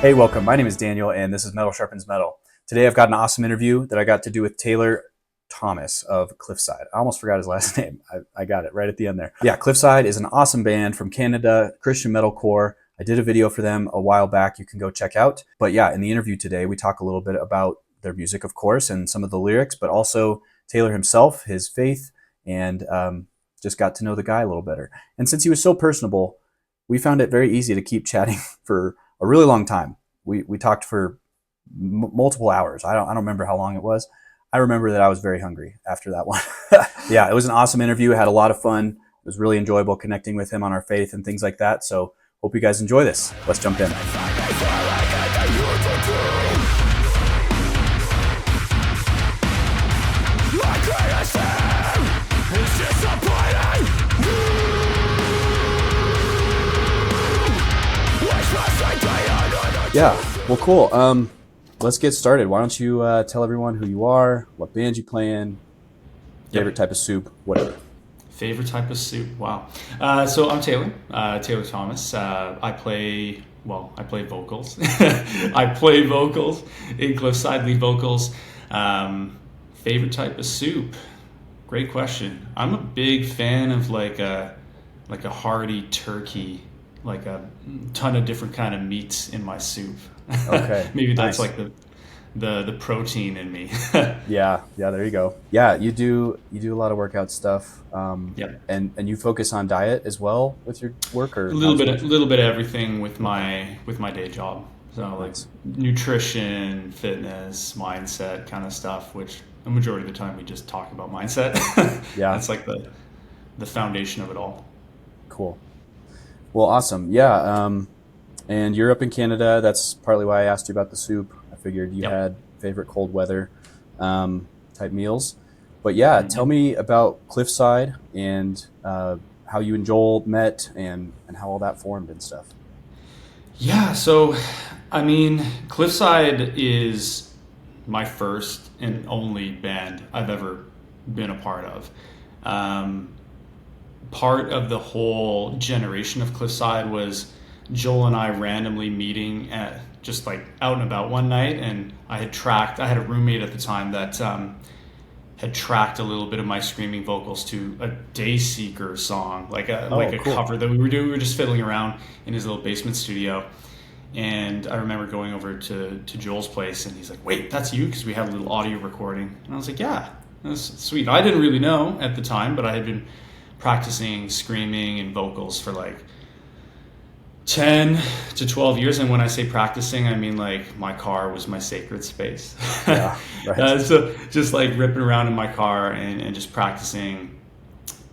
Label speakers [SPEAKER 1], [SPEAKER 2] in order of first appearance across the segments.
[SPEAKER 1] Hey, welcome. My name is Daniel, and this is Metal Sharpens Metal. Today I've got an awesome interview that I got to do with Taylor Thomas of Cliffside. I almost forgot his last name. I got it right at the end there. Yeah, Cliffside is an awesome band from Canada, Christian metalcore. I did a video for them a while back you can go check out. But yeah, in the interview today, we talk a little bit about their music, of course, and some of the lyrics, but also Taylor himself, his faith, and just got to know the guy a little better. And since he was so personable, we found it very easy to keep chatting for a really long time. We talked for multiple hours. I don't remember how long it was. I remember that I was very hungry after that one. Yeah, it was an awesome interview. I had a lot of fun. It was really enjoyable connecting with him on our faith and things like that. So hope you guys enjoy this. Let's jump in. Yeah, well, cool. Let's get started. Why don't you tell everyone who you are, what band you play in, favorite type of soup, whatever.
[SPEAKER 2] Favorite type of soup? Wow. So I'm Taylor, Taylor Thomas. I play vocals. I play vocals in Cliffside, lead vocals. Favorite type of soup? Great question. I'm a big fan of like a hearty turkey, like a ton of different kind of meats in my soup.
[SPEAKER 1] Okay,
[SPEAKER 2] Maybe that's
[SPEAKER 1] nice.
[SPEAKER 2] like the protein in me.
[SPEAKER 1] Yeah, there you go. Yeah, you do a lot of workout stuff,
[SPEAKER 2] Yep.
[SPEAKER 1] and you focus on diet as well with your work,
[SPEAKER 2] A
[SPEAKER 1] or not
[SPEAKER 2] little
[SPEAKER 1] as
[SPEAKER 2] bit,
[SPEAKER 1] much?
[SPEAKER 2] a little bit of everything with
[SPEAKER 1] Okay,
[SPEAKER 2] my day job. So like
[SPEAKER 1] nice.
[SPEAKER 2] nutrition, fitness, mindset kind of stuff. Which the majority of the time we just talk about mindset.
[SPEAKER 1] Yeah,
[SPEAKER 2] That's like the foundation of it all.
[SPEAKER 1] cool. Well, awesome. Yeah, and you're up in Canada. That's partly why I asked you about the soup. I figured you
[SPEAKER 2] Yep.
[SPEAKER 1] had favorite cold weather type meals. But yeah, tell
[SPEAKER 2] Mhm.
[SPEAKER 1] me about Cliffside and how you and Joel met and how all that formed and stuff.
[SPEAKER 2] Yeah. So, I mean, Cliffside is my first and only band I've ever been a part of. Um, Part of the whole generation of Cliffside was Joel and I randomly meeting at just like out and about one night, and I had a roommate at the time that had tracked a little bit of my screaming vocals to a Dayseeker song, like
[SPEAKER 1] Oh,
[SPEAKER 2] a
[SPEAKER 1] cool.
[SPEAKER 2] cover that we were doing. We were just fiddling around in his little basement studio, and I remember going over to Joel's place, and he's like, "Wait, that's you?" Because we had a little audio recording, and I was like, "Yeah, that's sweet." I didn't really know at the time, but I had been practicing screaming and vocals for like 10 to 12 years. And when I say practicing, I mean like my car was my sacred space.
[SPEAKER 1] Yeah, right.
[SPEAKER 2] So just like ripping around in my car and just practicing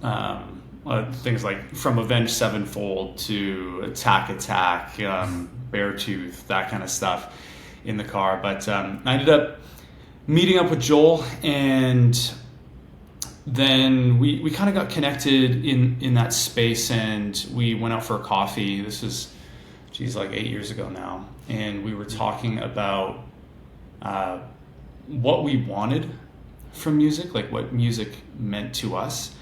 [SPEAKER 2] things like from Avenged Sevenfold to Attack, Beartooth, that kind of stuff in the car. But I ended up meeting up with Joel, and then we kind of got connected in that space, and we went out for a coffee. This is, geez, like 8 years ago now, and we were talking about uh, what we wanted from music, like what music meant to us.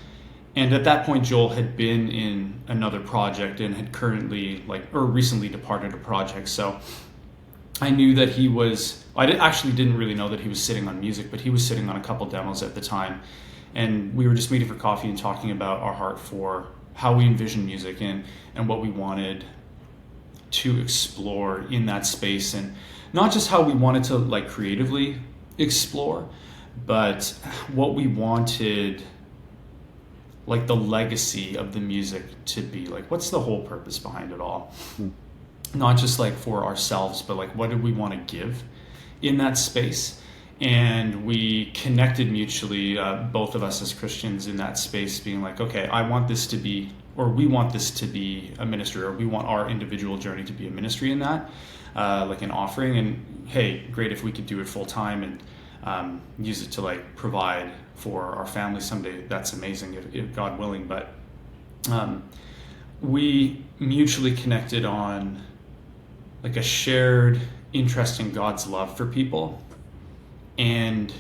[SPEAKER 2] And at that point, Joel had been in another project and had currently or recently departed a project. So I knew that he was. Actually didn't really know that he was sitting on music, but he was sitting on a couple demos at the time, and we were just meeting for coffee and talking about our heart for how we envision music and what we wanted to explore in that space, and not just how we wanted to like creatively explore, but what we wanted like the legacy of the music to be. Like, what's the whole purpose behind it all?
[SPEAKER 1] Hmm.
[SPEAKER 2] Not just like for ourselves, but like what did we want to give in that space? And we connected mutually, both of us as Christians in that space, being like, okay, I want this to be, or we want this to be a ministry, or we want our individual journey to be a ministry in that, like an offering. And hey, great if we could do it full time and use it to like provide for our family someday. That's amazing, if God willing. But we mutually connected on like a shared interest in God's love for people, and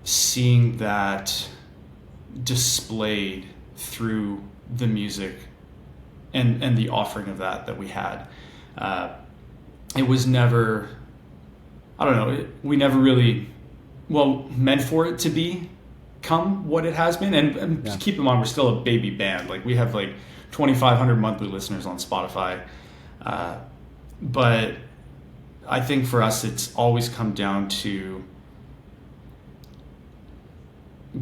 [SPEAKER 2] seeing that displayed through the music and the offering of that we had. Uh, it was never, I don't know, we never really, well, meant for it to become what it has been. And
[SPEAKER 1] Yeah.
[SPEAKER 2] keep in mind, we're still a baby band. Like, we have like 2,500 monthly listeners on Spotify. But I think for us, it's always come down to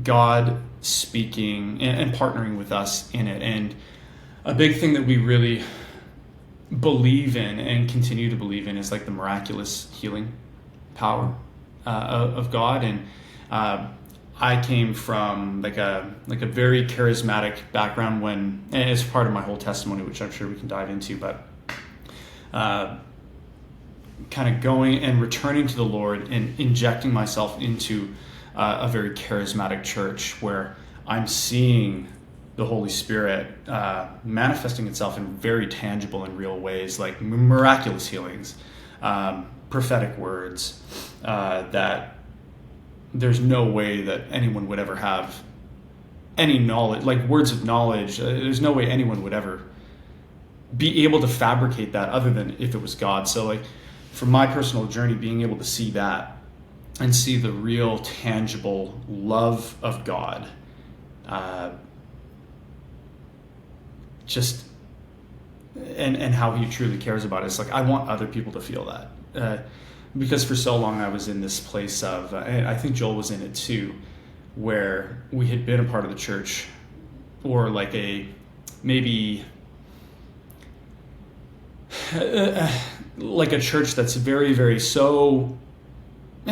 [SPEAKER 2] God speaking and partnering with us in it. And a big thing that we really believe in and continue to believe in is like the miraculous healing power of God. And I came from like a very charismatic background when, and it's part of my whole testimony, which I'm sure we can dive into, but kind of going and returning to the Lord and injecting myself into a very charismatic church where I'm seeing the Holy Spirit manifesting itself in very tangible and real ways, like miraculous healings, prophetic words, that there's no way that anyone would ever have any knowledge, like words of knowledge. There's no way anyone would ever be able to fabricate that other than if it was God. So like for my personal journey, being able to see that and see the real tangible love of God, just and how he truly cares about it. It's like I want other people to feel that, because for so long I was in this place of, and I think Joel was in it too, where we had been a part of the church, or like a maybe like a church that's very, very so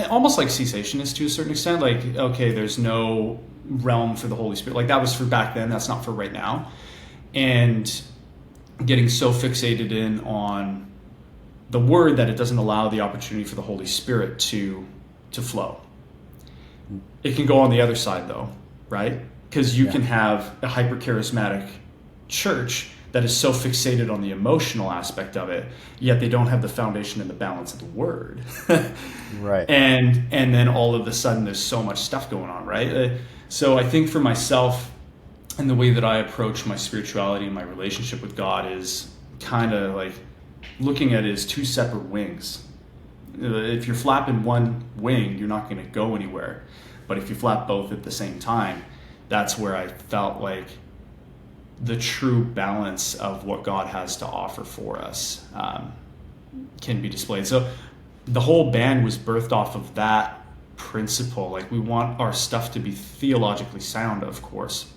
[SPEAKER 2] almost like cessationist to a certain extent. Like, okay, there's no realm for the Holy Spirit. Like that was for back then. That's not for right now. And getting so fixated in on the word that it doesn't allow the opportunity for the Holy Spirit to flow. It can go on the other side though, right? Because you can have a hyper charismatic church that is so fixated on the emotional aspect of it, yet they don't have the foundation and the balance of the word.
[SPEAKER 1] Right.
[SPEAKER 2] And then all of a sudden there's so much stuff going on, right? So I think for myself, and the way that I approach my spirituality and my relationship with God is kind of like looking at it as two separate wings. If you're flapping one wing, you're not going to go anywhere. But if you flap both at the same time, that's where I felt like the true balance of what God has to offer for us can be displayed. So the whole band was birthed off of that principle. Like we want our stuff to be theologically sound, of course,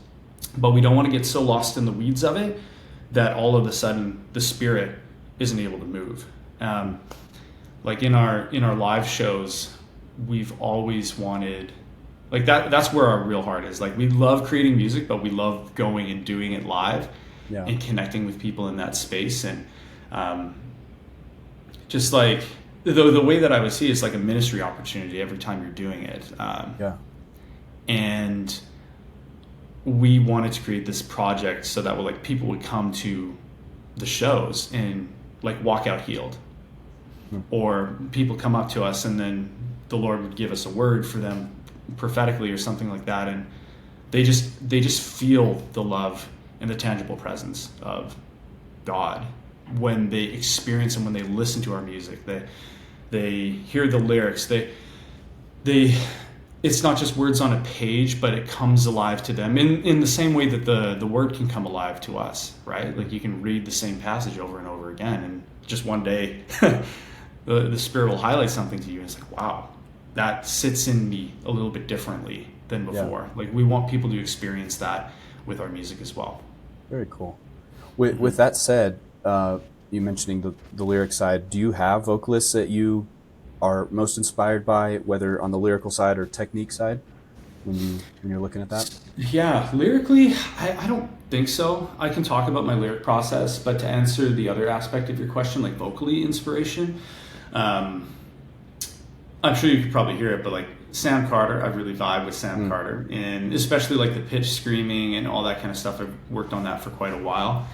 [SPEAKER 2] but we don't want to get so lost in the weeds of it that all of a sudden the Spirit isn't able to move. Like in our live shows, we've always wanted, like that's where our real heart is. Like we love creating music, but we love going and doing it live and connecting with people in that space. And just like the way that I would see it, it's like a ministry opportunity every time you're doing it. And we wanted to create this project so that like people would come to the shows and like walk out healed, or people come up to us and then the Lord would give us a word for them prophetically or something like that, and they just feel the love and the tangible presence of God when they experience and when they listen to our music. They hear the lyrics. They it's not just words on a page, but it comes alive to them in the same way that the word can come alive to us, right? Like you can read the same passage over and over again, and just one day the Spirit will highlight something to you, and it's like, wow, that sits in me a little bit differently than before. Like we want people to experience that with our music as well.
[SPEAKER 1] Very cool. With that said, you mentioning the lyric side, do you have vocalists that you are most inspired by, whether on the lyrical side or technique side, when you're looking at that?
[SPEAKER 2] Yeah, lyrically, I don't think so. I can talk about my lyric process, but to answer the other aspect of your question, like vocally inspiration, I'm sure you could probably hear it, but like Sam Carter, I really vibe with Sam Carter, and especially like the pitch screaming and all that kind of stuff. I've worked on that for quite a while.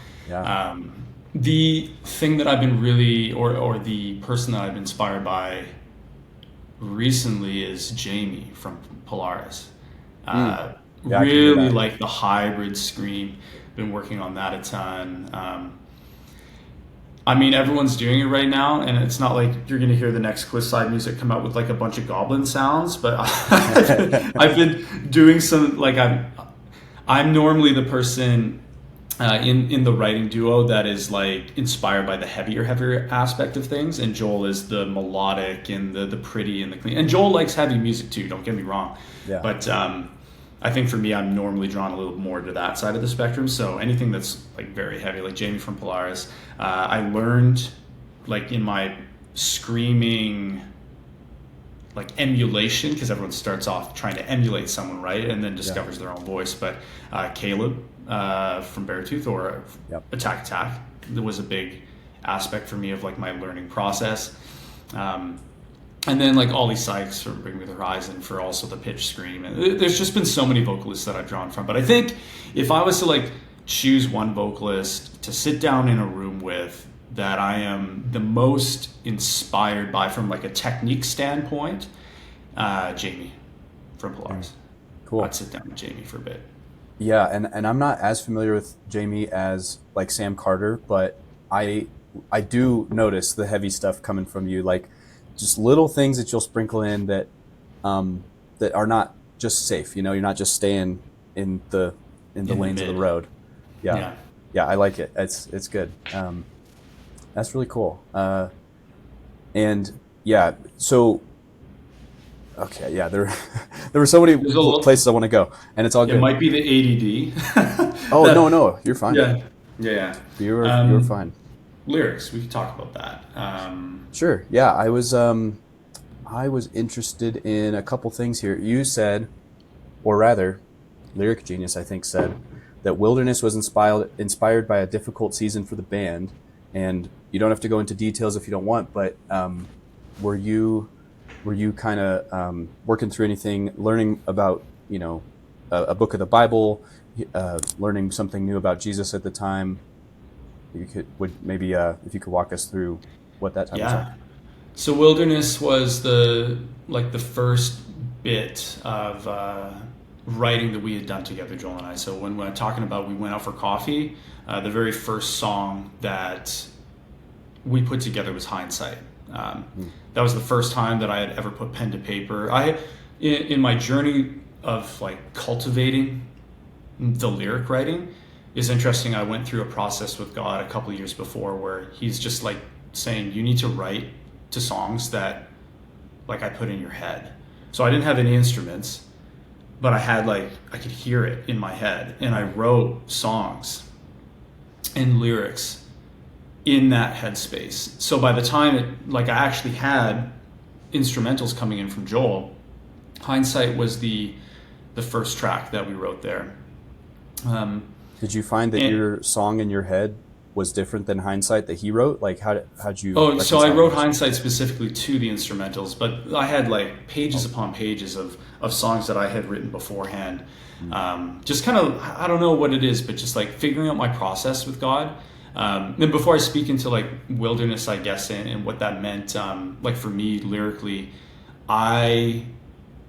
[SPEAKER 2] The thing that I've been really, or the person that I've been inspired by recently is Jamie from Polaris. Really like the hybrid scream. Been working on that a ton. I mean, everyone's doing it right now, and it's not like you're going to hear the next Cliffside music come out with like a bunch of goblin sounds. But I've been doing some like I'm normally the person in the writing duo that is like inspired by the heavier aspect of things, and Joel is the melodic and the pretty and the clean. And Joel likes heavy music too. Don't get me wrong.
[SPEAKER 1] Yeah.
[SPEAKER 2] But I think for me, I'm normally drawn a little more to that side of the spectrum. So anything that's like very heavy, like Jamie from Polaris, I learned like in my screaming like emulation, because everyone starts off trying to emulate someone, right? And then discovers their own voice. But Caleb from Beartooth or Attack, there was a big aspect for me of like my learning process. And then like Ollie Sykes from Bring Me the Horizon for also the pitch scream. And there's just been so many vocalists that I've drawn from. But I think if I was to like choose one vocalist to sit down in a room with that I am the most inspired by from like a technique standpoint, Jamie from Polaris.
[SPEAKER 1] Cool.
[SPEAKER 2] I'd sit down with Jamie for a bit.
[SPEAKER 1] Yeah, and I'm not as familiar with Jamie as like Sam Carter, but I do notice the heavy stuff coming from you, like just little things that you'll sprinkle in that that are not just safe. You know, you're not just staying in the lanes of the road. Yeah, I like it. It's good. That's really cool. And yeah, so okay, yeah, there were so many places I want to go, and it's all good.
[SPEAKER 2] It might be the ADD.
[SPEAKER 1] Oh no, you're fine.
[SPEAKER 2] Yeah.
[SPEAKER 1] You're fine.
[SPEAKER 2] Lyrics, we could talk about that.
[SPEAKER 1] Sure. Yeah, I was interested in a couple things here. You said, or rather, Lyric Genius, I think, said that Wilderness was inspired by a difficult season for the band, and you don't have to go into details if you don't want, but were you kind of working through anything, learning about, you know, a book of the Bible, learning something new about Jesus at the time? If you could walk us through what that time was like.
[SPEAKER 2] So Wilderness was the first bit of writing that we had done together, Joel and I. So when we're talking about we went out for coffee, the very first song that we put together was Hindsight. That was the first time that I had ever put pen to paper. In my journey of like cultivating the lyric writing, is interesting. I went through a process with God a couple of years before where he's just like saying, you need to write to songs that like I put in your head. So I didn't have any instruments, but I could hear it in my head, and I wrote songs and lyrics in that headspace. So by the time I actually had instrumentals coming in from Joel, Hindsight was the first track that we wrote there.
[SPEAKER 1] Did you find that your song in your head was different than Hindsight that he wrote? Like how'd you?
[SPEAKER 2] Oh, so I wrote Hindsight specifically to the instrumentals, but I had like pages upon pages of songs that I had written beforehand. Just kind of, I don't know what it is, but just like figuring out my process with God. And before I speak into like Wilderness, I guess, and what that meant, like for me lyrically, this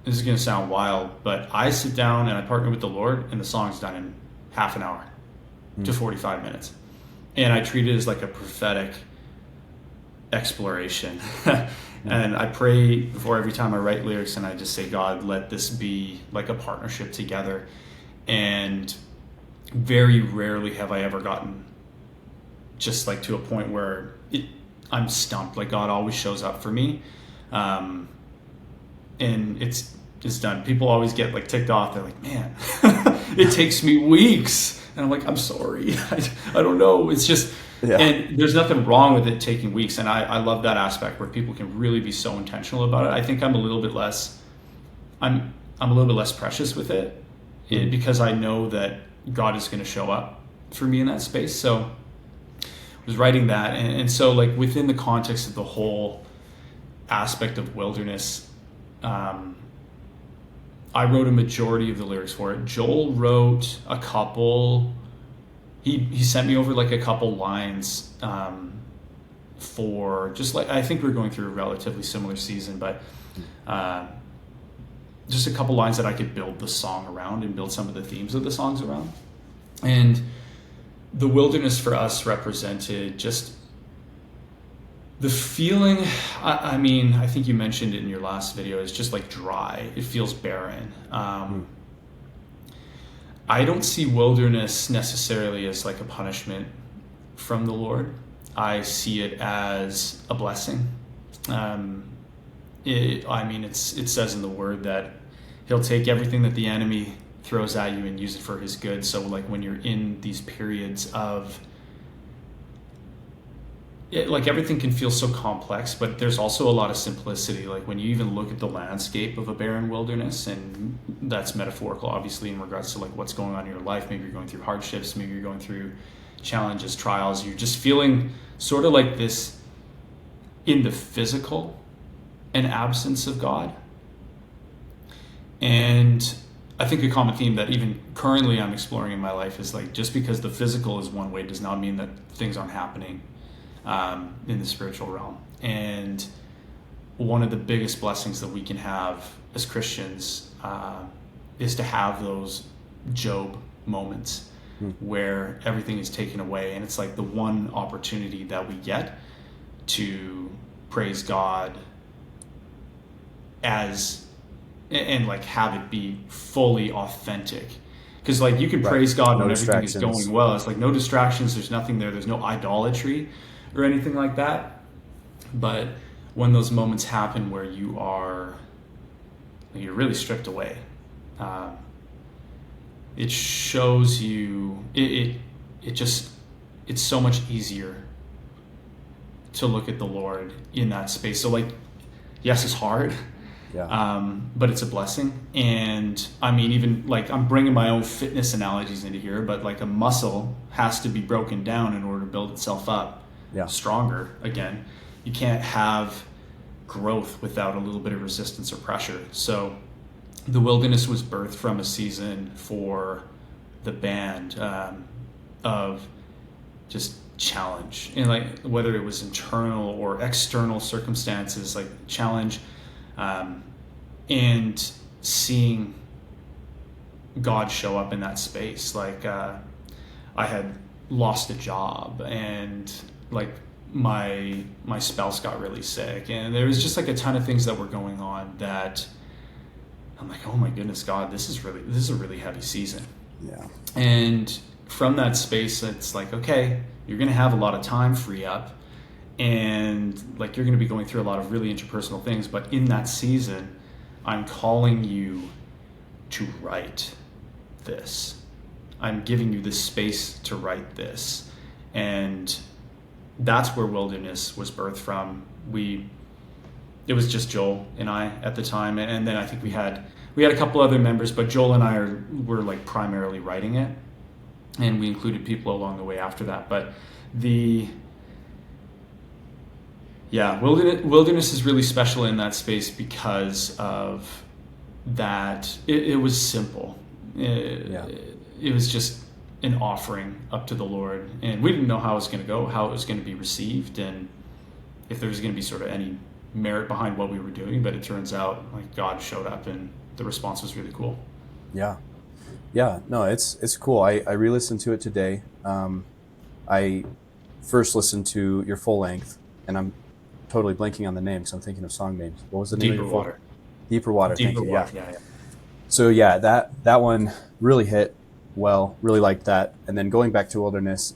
[SPEAKER 2] is going to sound wild, but I sit down and I partner with the Lord, and the song's done in half an hour to 45 minutes. And I treat it as like a prophetic exploration. And I pray before every time I write lyrics, and I just say, God, let this be like a partnership together. And very rarely have I ever gotten just like to a point where I'm stumped. Like God always shows up for me. And it's done. People always get like ticked off. They're like, man, it takes me weeks. And I'm like, I'm sorry. I don't know. It's just, and there's nothing wrong with it taking weeks. And I love that aspect where people can really be so intentional about it. I think I'm a little bit less precious with it because I know that God is going to show up for me in that space. So I was writing that. And so like within the context of the whole aspect of Wilderness, I wrote a majority of the lyrics for it. Joel wrote a couple. He sent me over like a couple lines for just like, I think we were going through a relatively similar season, but just a couple lines that I could build the song around and build some of the themes of the songs around. And the Wilderness for us represented just The feeling, I mean, I think you mentioned it in your last video, is just like dry. It feels barren. I don't see wilderness necessarily as like a punishment from the Lord. I see it as a blessing. It says in the Word that He'll take everything that the enemy throws at you and use it for His good. So like when you're in these periods of like everything can feel so complex, but there's also a lot of simplicity. Like when you even look at the landscape of a barren wilderness, and that's metaphorical, obviously, in regards to like what's going on in your life. Maybe you're going through hardships, maybe you're going through challenges, trials. You're just feeling sort of like this in the physical, an absence of God. And I think a common theme that even currently I'm exploring in my life is like, just because the physical is one way does not mean that things aren't happening in the spiritual realm. And one of the biggest blessings that we can have as Christians is to have those Job moments where everything is taken away, and it's like the one opportunity that we get to praise God and like have it be fully authentic. Because like you can praise God when everything is going well. It's like no distractions, there's nothing there, there's no idolatry or anything like that. But when those moments happen where you're really stripped away, it shows you it's so much easier to look at the Lord in that space. So like, yes, it's hard. But it's a blessing. And I mean, even like I'm bringing my own fitness analogies into here, but like a muscle has to be broken down in order to build itself up stronger again. You can't have growth without a little bit of resistance or pressure. So the wilderness was birthed from a season for the band of just challenge, and like whether it was internal or external circumstances, like challenge, and seeing God show up in that space. Like I had lost a job, and like my spouse got really sick, and there was just like a ton of things that were going on that I'm like, oh my goodness, God, this is a really heavy season. And from that space, it's like, okay, you're going to have a lot of time free up, and like you're going to be going through a lot of really interpersonal things, but in that season I'm calling you to write this. I'm giving you the space to write this. And that's where wilderness was birthed from. It was just Joel and I at the time, and then I think we had a couple other members, but Joel and I were like primarily writing it, and we included people along the way after that. But wilderness is really special in that space because of that. It was simple. It was just an offering up to the Lord, and we didn't know how it was going to go, how it was going to be received, and if there was going to be sort of any merit behind what we were doing. But it turns out like God showed up, and the response was really cool.
[SPEAKER 1] No, it's cool. I re-listened to it today. I first listened to your full length, and I'm totally blanking on the name, so I'm thinking of song names. What was the name?
[SPEAKER 2] Deeper Water.
[SPEAKER 1] Deeper Water.
[SPEAKER 2] Deeper
[SPEAKER 1] Thank you.
[SPEAKER 2] Water.
[SPEAKER 1] Yeah. So that one really hit well. Really liked that. And then going back to Wilderness,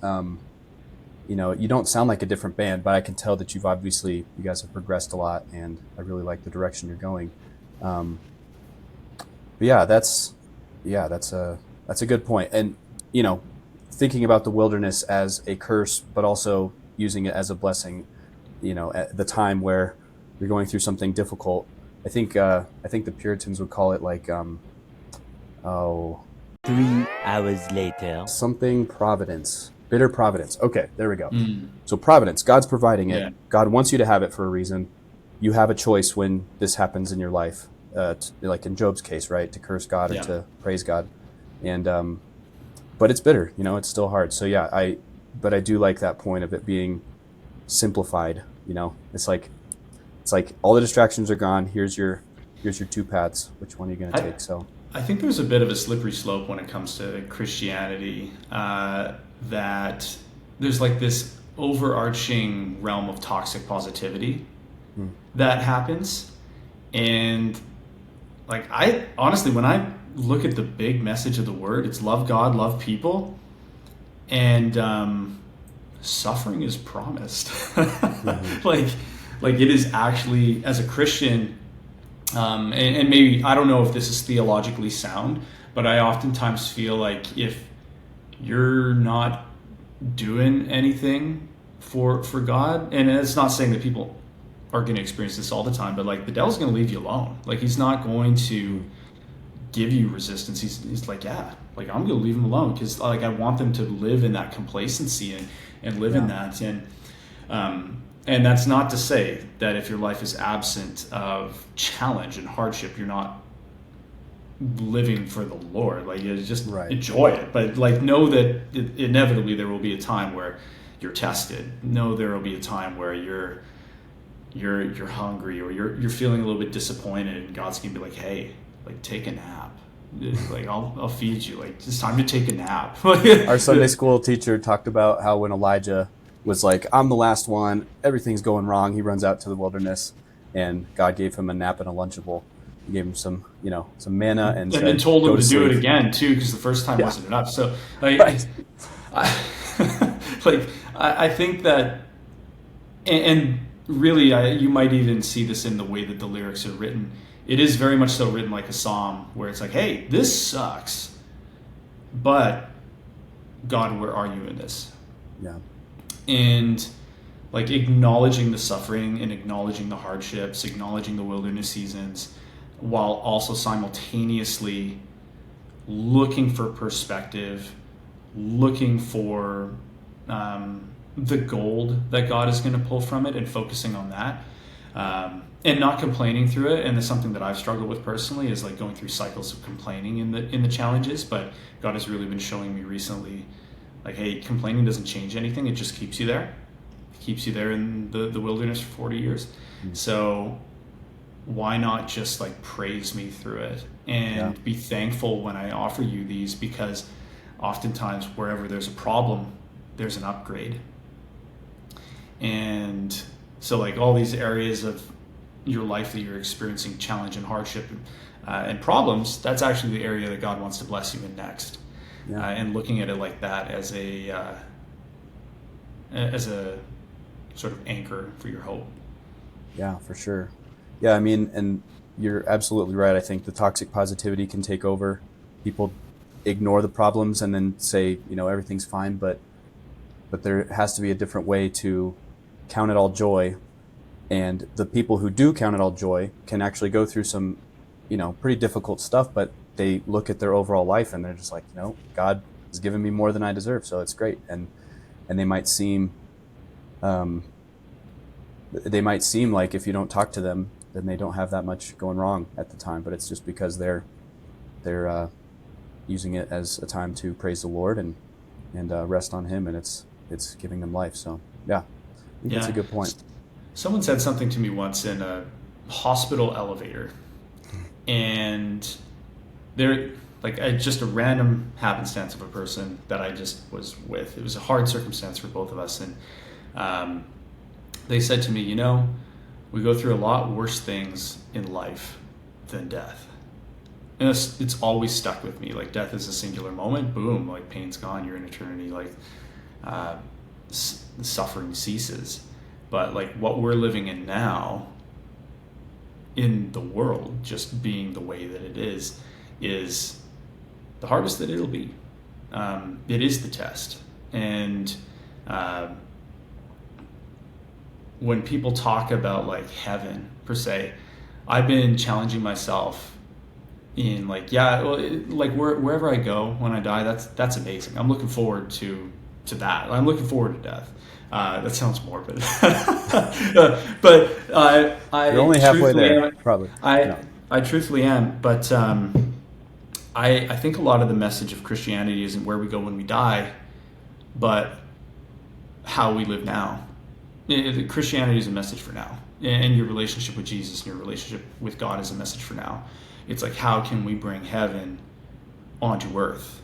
[SPEAKER 1] you don't sound like a different band, but I can tell that you guys have progressed a lot, and I really like the direction you're going. That's a good point. And thinking about the wilderness as a curse, but also using it as a blessing, at the time where you're going through something difficult. I think the Puritans would call it like
[SPEAKER 3] 3 hours later.
[SPEAKER 1] Something providence. Bitter providence. Okay, there we go. So providence, God's providing it. Yeah. God wants you to have it for a reason. You have a choice when this happens in your life, like in Job's case, right? To curse God or to praise God. And but it's bitter, it's still hard. So but I do like that point of it being simplified. It's like all the distractions are gone. Here's your two paths. Which one are you going to take? So
[SPEAKER 2] I think there's a bit of a slippery slope when it comes to Christianity, that there's like this overarching realm of toxic positivity that happens. And like, I honestly, when I look at the big message of the word, it's love God, love people, and suffering is promised. Like it is actually, as a Christian, and maybe, I don't know if this is theologically sound, but I oftentimes feel like if you're not doing anything for God, and it's not saying that people are going to experience this all the time, but like, the devil's going to leave you alone. Like, he's not going to give you resistance. He's like, yeah, like, I'm going to leave him alone, because like, I want them to live in that complacency and live in that. And that's not to say that if your life is absent of challenge and hardship, you're not living for the Lord. Like, you just enjoy it, but like, know that inevitably there will be a time where you're tested. Know there will be a time where you're hungry, or you're feeling a little bit disappointed, and God's gonna be like, hey, like, take a nap. Like, I'll feed you. Like, it's time to take a nap.
[SPEAKER 1] Our Sunday school teacher talked about how when Elijah was like, I'm the last one, everything's going wrong, he runs out to the wilderness, and God gave him a nap and a Lunchable. He gave him some manna, and
[SPEAKER 2] then told him to do it again too, because the first time wasn't enough. So like, I think that, and really, you might even see this in the way that the lyrics are written. It is very much so written like a psalm, where it's like, hey, this sucks, but God, where are you in this?
[SPEAKER 1] Yeah.
[SPEAKER 2] And like, acknowledging the suffering and acknowledging the hardships, acknowledging the wilderness seasons, while also simultaneously looking for perspective, looking for the gold that God is going to pull from it, and focusing on that, and not complaining through it. And it's something that I've struggled with personally, is like going through cycles of complaining in the challenges. But God has really been showing me recently, like, hey, complaining doesn't change anything. It just keeps you there. It keeps you there in the wilderness for 40 years. So why not just like praise me through it, and be thankful when I offer you these, because oftentimes wherever there's a problem, there's an upgrade. And so like, all these areas of your life that you're experiencing challenge and hardship and problems, that's actually the area that God wants to bless you in next. And looking at it like that as a sort of anchor for your hope. Yeah,
[SPEAKER 1] for sure. Yeah, I mean, and you're absolutely right. I think the toxic positivity can take over. People ignore the problems and then say, everything's fine, but there has to be a different way to count it all joy. And the people who do count it all joy can actually go through some, pretty difficult stuff, but they look at their overall life and they're just like, God has given me more than I deserve, so it's great. And they might seem like, if you don't talk to them, then they don't have that much going wrong at the time, but it's just because they're using it as a time to praise the Lord and rest on Him, and it's giving them life. So I think that's a good point.
[SPEAKER 2] Someone said something to me once in a hospital elevator, and they're like, just a random happenstance of a person that I just was with. It was a hard circumstance for both of us, and they said to me, we go through a lot worse things in life than death. And it's always stuck with me. Like, death is a singular moment, boom, like, pain's gone, you're in eternity, like, suffering ceases. But like, what we're living in now, in the world, just being the way that it is the hardest that it'll be. It is the test. And when people talk about like heaven per se, I've been challenging myself in like, wherever I go when I die, that's amazing. I'm looking forward to that. I'm looking forward to death. That sounds morbid, but
[SPEAKER 1] you're only halfway there, probably.
[SPEAKER 2] I truthfully am, but I think a lot of the message of Christianity isn't where we go when we die, but how we live now. Christianity is a message for now, and your relationship with Jesus and your relationship with God is a message for now. It's like, how can we bring heaven onto earth,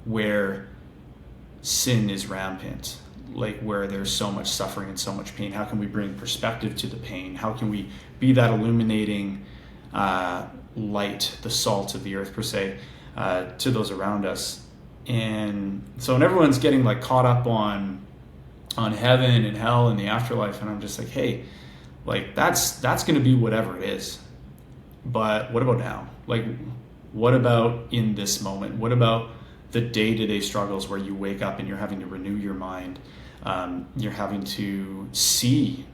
[SPEAKER 2] where sin is rampant, like where there's so much suffering and so much pain? How can we bring perspective to the pain? How can we be that illuminating light, the salt of the earth per se, to those around us? And so when everyone's getting like caught up on heaven and hell and the afterlife, and I'm just like, hey, like that's going to be whatever it is. But what about now? Like, what about in this moment? What about the day-to-day struggles where you wake up and you're having to renew your mind? You're having to see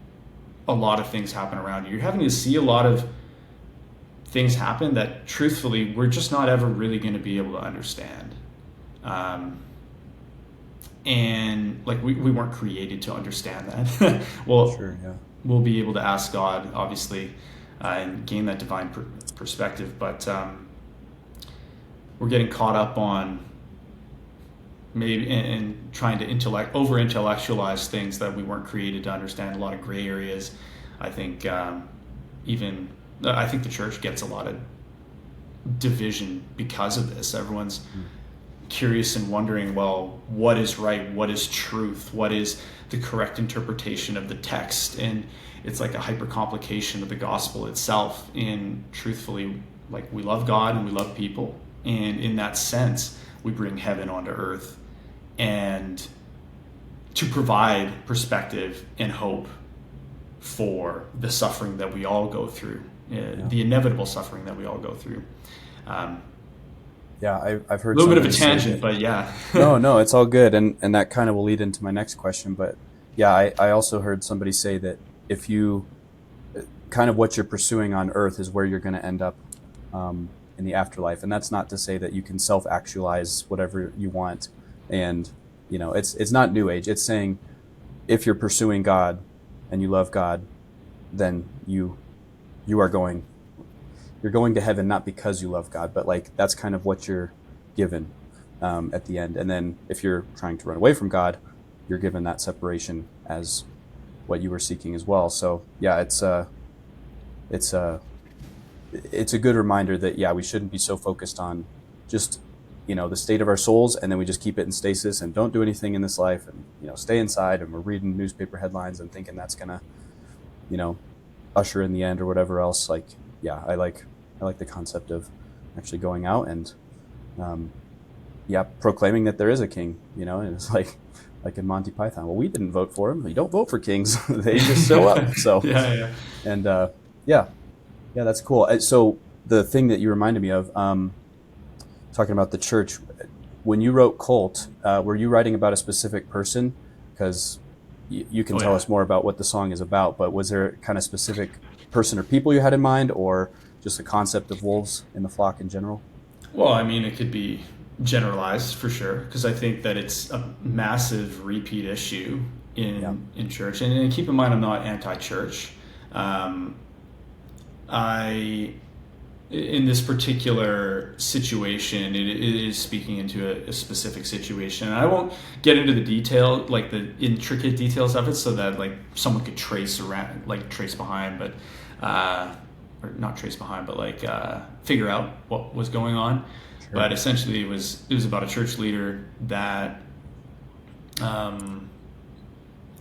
[SPEAKER 2] a lot of things happen around you. You're having to see a lot of things happen that truthfully we're just not ever really going to be able to understand. And like we weren't created to understand that. Well,
[SPEAKER 1] Sure, yeah.
[SPEAKER 2] We'll be able to ask God, obviously, and gain that divine perspective. But we're getting caught up on maybe and trying to over-intellectualize things that we weren't created to understand. A lot of gray areas. I think I think the church gets a lot of division because of this. Everyone's curious and wondering, well, what is right? What is truth? What is the correct interpretation of the text? And it's like a hyper complication of the gospel itself. And truthfully, like we love God and we love people. And in that sense, we bring heaven onto earth and to provide perspective and hope for the suffering that we all go through, the inevitable suffering that we all go through.
[SPEAKER 1] Yeah, I've heard
[SPEAKER 2] a little bit of a
[SPEAKER 1] somebody say
[SPEAKER 2] tangent, but yeah.
[SPEAKER 1] No, it's all good. And that kind of will lead into my next question. But yeah, I also heard somebody say that if you kind of what you're pursuing on earth is where you're going to end up in the afterlife. And that's not to say that you can self-actualize whatever you want. And, you know, it's not New Age. It's saying if you're pursuing God and you love God, then you're going to heaven, not because you love God, but like that's kind of what you're given at the end. And then if you're trying to run away from God, you're given that separation as what you were seeking as well. So yeah, it's a good reminder that, yeah, we shouldn't be so focused on just, you know, the state of our souls, and then we just keep it in stasis and don't do anything in this life, and, you know, stay inside and we're reading newspaper headlines and thinking that's gonna, you know, usher in the end or whatever else. Like, yeah, I like the concept of actually going out and, proclaiming that there is a king, you know, and it's like in Monty Python. Well, we didn't vote for him. You don't vote for kings; they just show up. So
[SPEAKER 2] yeah.
[SPEAKER 1] And yeah, that's cool. So the thing that you reminded me of, talking about the church, when you wrote Cult, were you writing about a specific person? Because you can tell us more about what the song is about, but was there kind of specific person or people you had in mind, or just the concept of wolves in the flock in general?
[SPEAKER 2] Well, I mean, it could be generalized for sure, because I think that it's a massive repeat issue in church. And keep in mind, I'm not anti-church. In this particular situation, it is speaking into a specific situation. And I won't get into the detail, like the intricate details of it, so that like someone could trace behind, but or not trace behind, but like figure out what was going on. Sure. But essentially, it was about a church leader that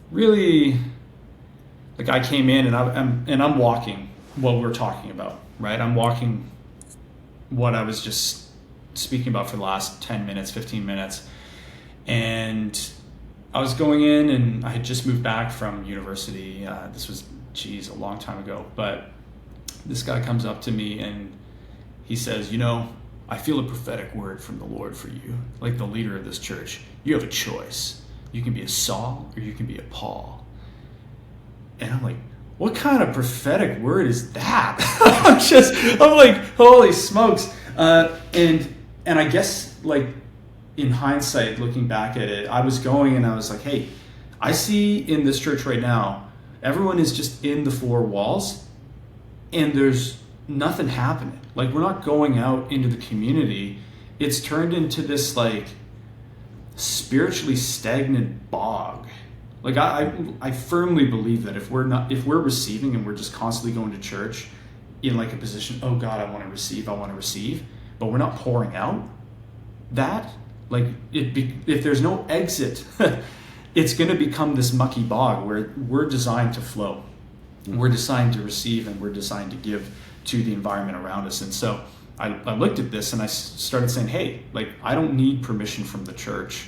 [SPEAKER 2] really, like, I came in and I'm walking what we're talking about. Right, I'm walking what I was just speaking about for the last 10 minutes, 15 minutes. And I was going in, and I had just moved back from university. This was, a long time ago. But this guy comes up to me and he says, you know, I feel a prophetic word from the Lord for you. Like the leader of this church, you have a choice. You can be a Saul or you can be a Paul. And I'm like, what kind of prophetic word is that? I'm like, holy smokes. And I guess, like, in hindsight, looking back at it, I was going and I was like, hey, I see in this church right now, everyone is just in the four walls and there's nothing happening. Like, we're not going out into the community. It's turned into this, like, spiritually stagnant bog. Like, I firmly believe that if we're receiving and we're just constantly going to church in like a position, oh God, I want to receive, but we're not pouring out that, like, if there's no exit, it's going to become this mucky bog where we're designed to flow. We're designed to receive, and we're designed to give to the environment around us. And so I looked at this and I started saying, hey, like, I don't need permission from the church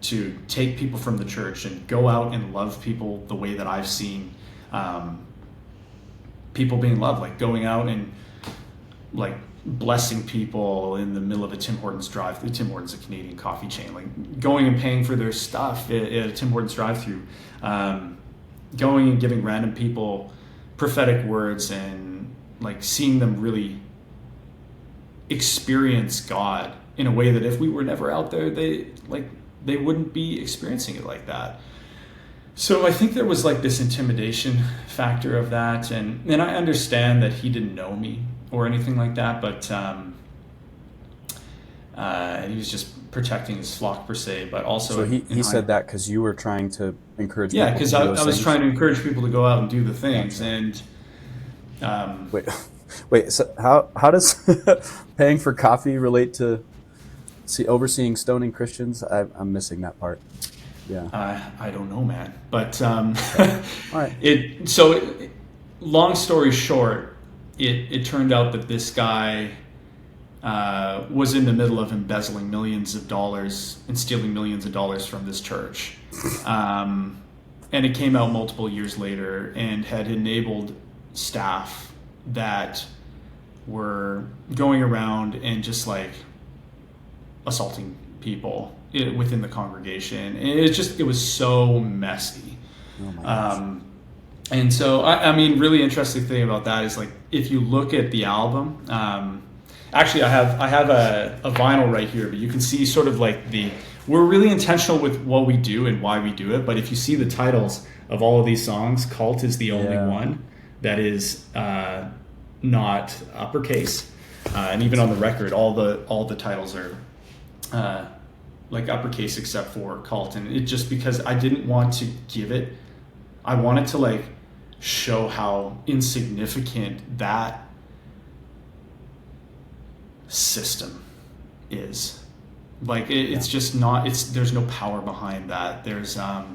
[SPEAKER 2] to take people from the church and go out and love people the way that I've seen people being loved, like going out and like blessing people in the middle of a Tim Hortons drive-thru. Tim Hortons, a Canadian coffee chain, like going and paying for their stuff at a Tim Hortons drive-thru, going and giving random people prophetic words and like seeing them really experience God in a way that if we were never out there, they wouldn't be experiencing it like that. So I think there was like this intimidation factor of that, and I understand that he didn't know me or anything like that, but he was just protecting his flock per se. But also,
[SPEAKER 1] so he said that because you were trying to encourage people.
[SPEAKER 2] Yeah, because I was trying to encourage people to go out and do the things.
[SPEAKER 1] Gotcha.
[SPEAKER 2] And
[SPEAKER 1] wait. So how does paying for coffee relate to overseeing stoning Christians? I'm missing that part. Yeah.
[SPEAKER 2] I don't know, man. But
[SPEAKER 1] All right.
[SPEAKER 2] Long story short, it turned out that this guy was in the middle of embezzling millions of dollars and stealing millions of dollars from this church. And it came out multiple years later and had enabled staff that were going around and just like assaulting people within the congregation. And it was so messy.
[SPEAKER 1] Oh my gosh.
[SPEAKER 2] And so, I mean, really interesting thing about that is like, if you look at the album, actually I have a vinyl right here, but you can see sort of like we're really intentional with what we do and why we do it. But if you see the titles of all of these songs, Cult is the only one that is not uppercase. And even on the record, all the titles are like uppercase except for Cult. And it just because I didn't want to give it, I wanted to like show how insignificant that system is. Like it's just not, there's no power behind that. There's my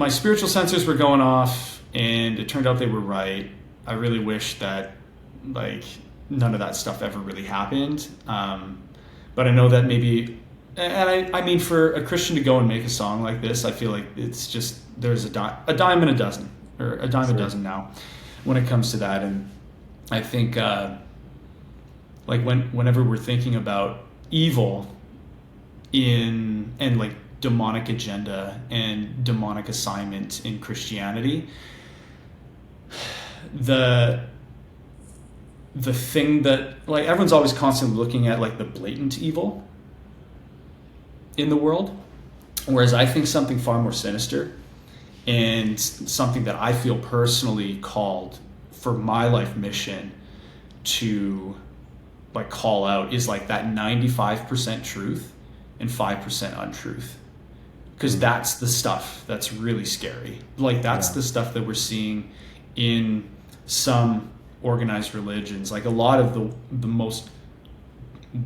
[SPEAKER 2] spiritual sensors were going off and it turned out they were right. I really wish that like none of that stuff ever really happened. But I know that maybe, and I mean, for a Christian to go and make a song like this, I feel like it's just, there's a dime and a dozen, or a dime a dozen now when it comes to that. And I think like whenever we're thinking about evil and like demonic agenda and demonic assignment in Christianity, the thing that like everyone's always constantly looking at like the blatant evil in the world, whereas I think something far more sinister and something that I feel personally called for my life mission to like call out is like that 95% truth and 5% untruth, because that's the stuff that's really scary. Like that's the stuff that we're seeing in some organized religions. Like a lot of the most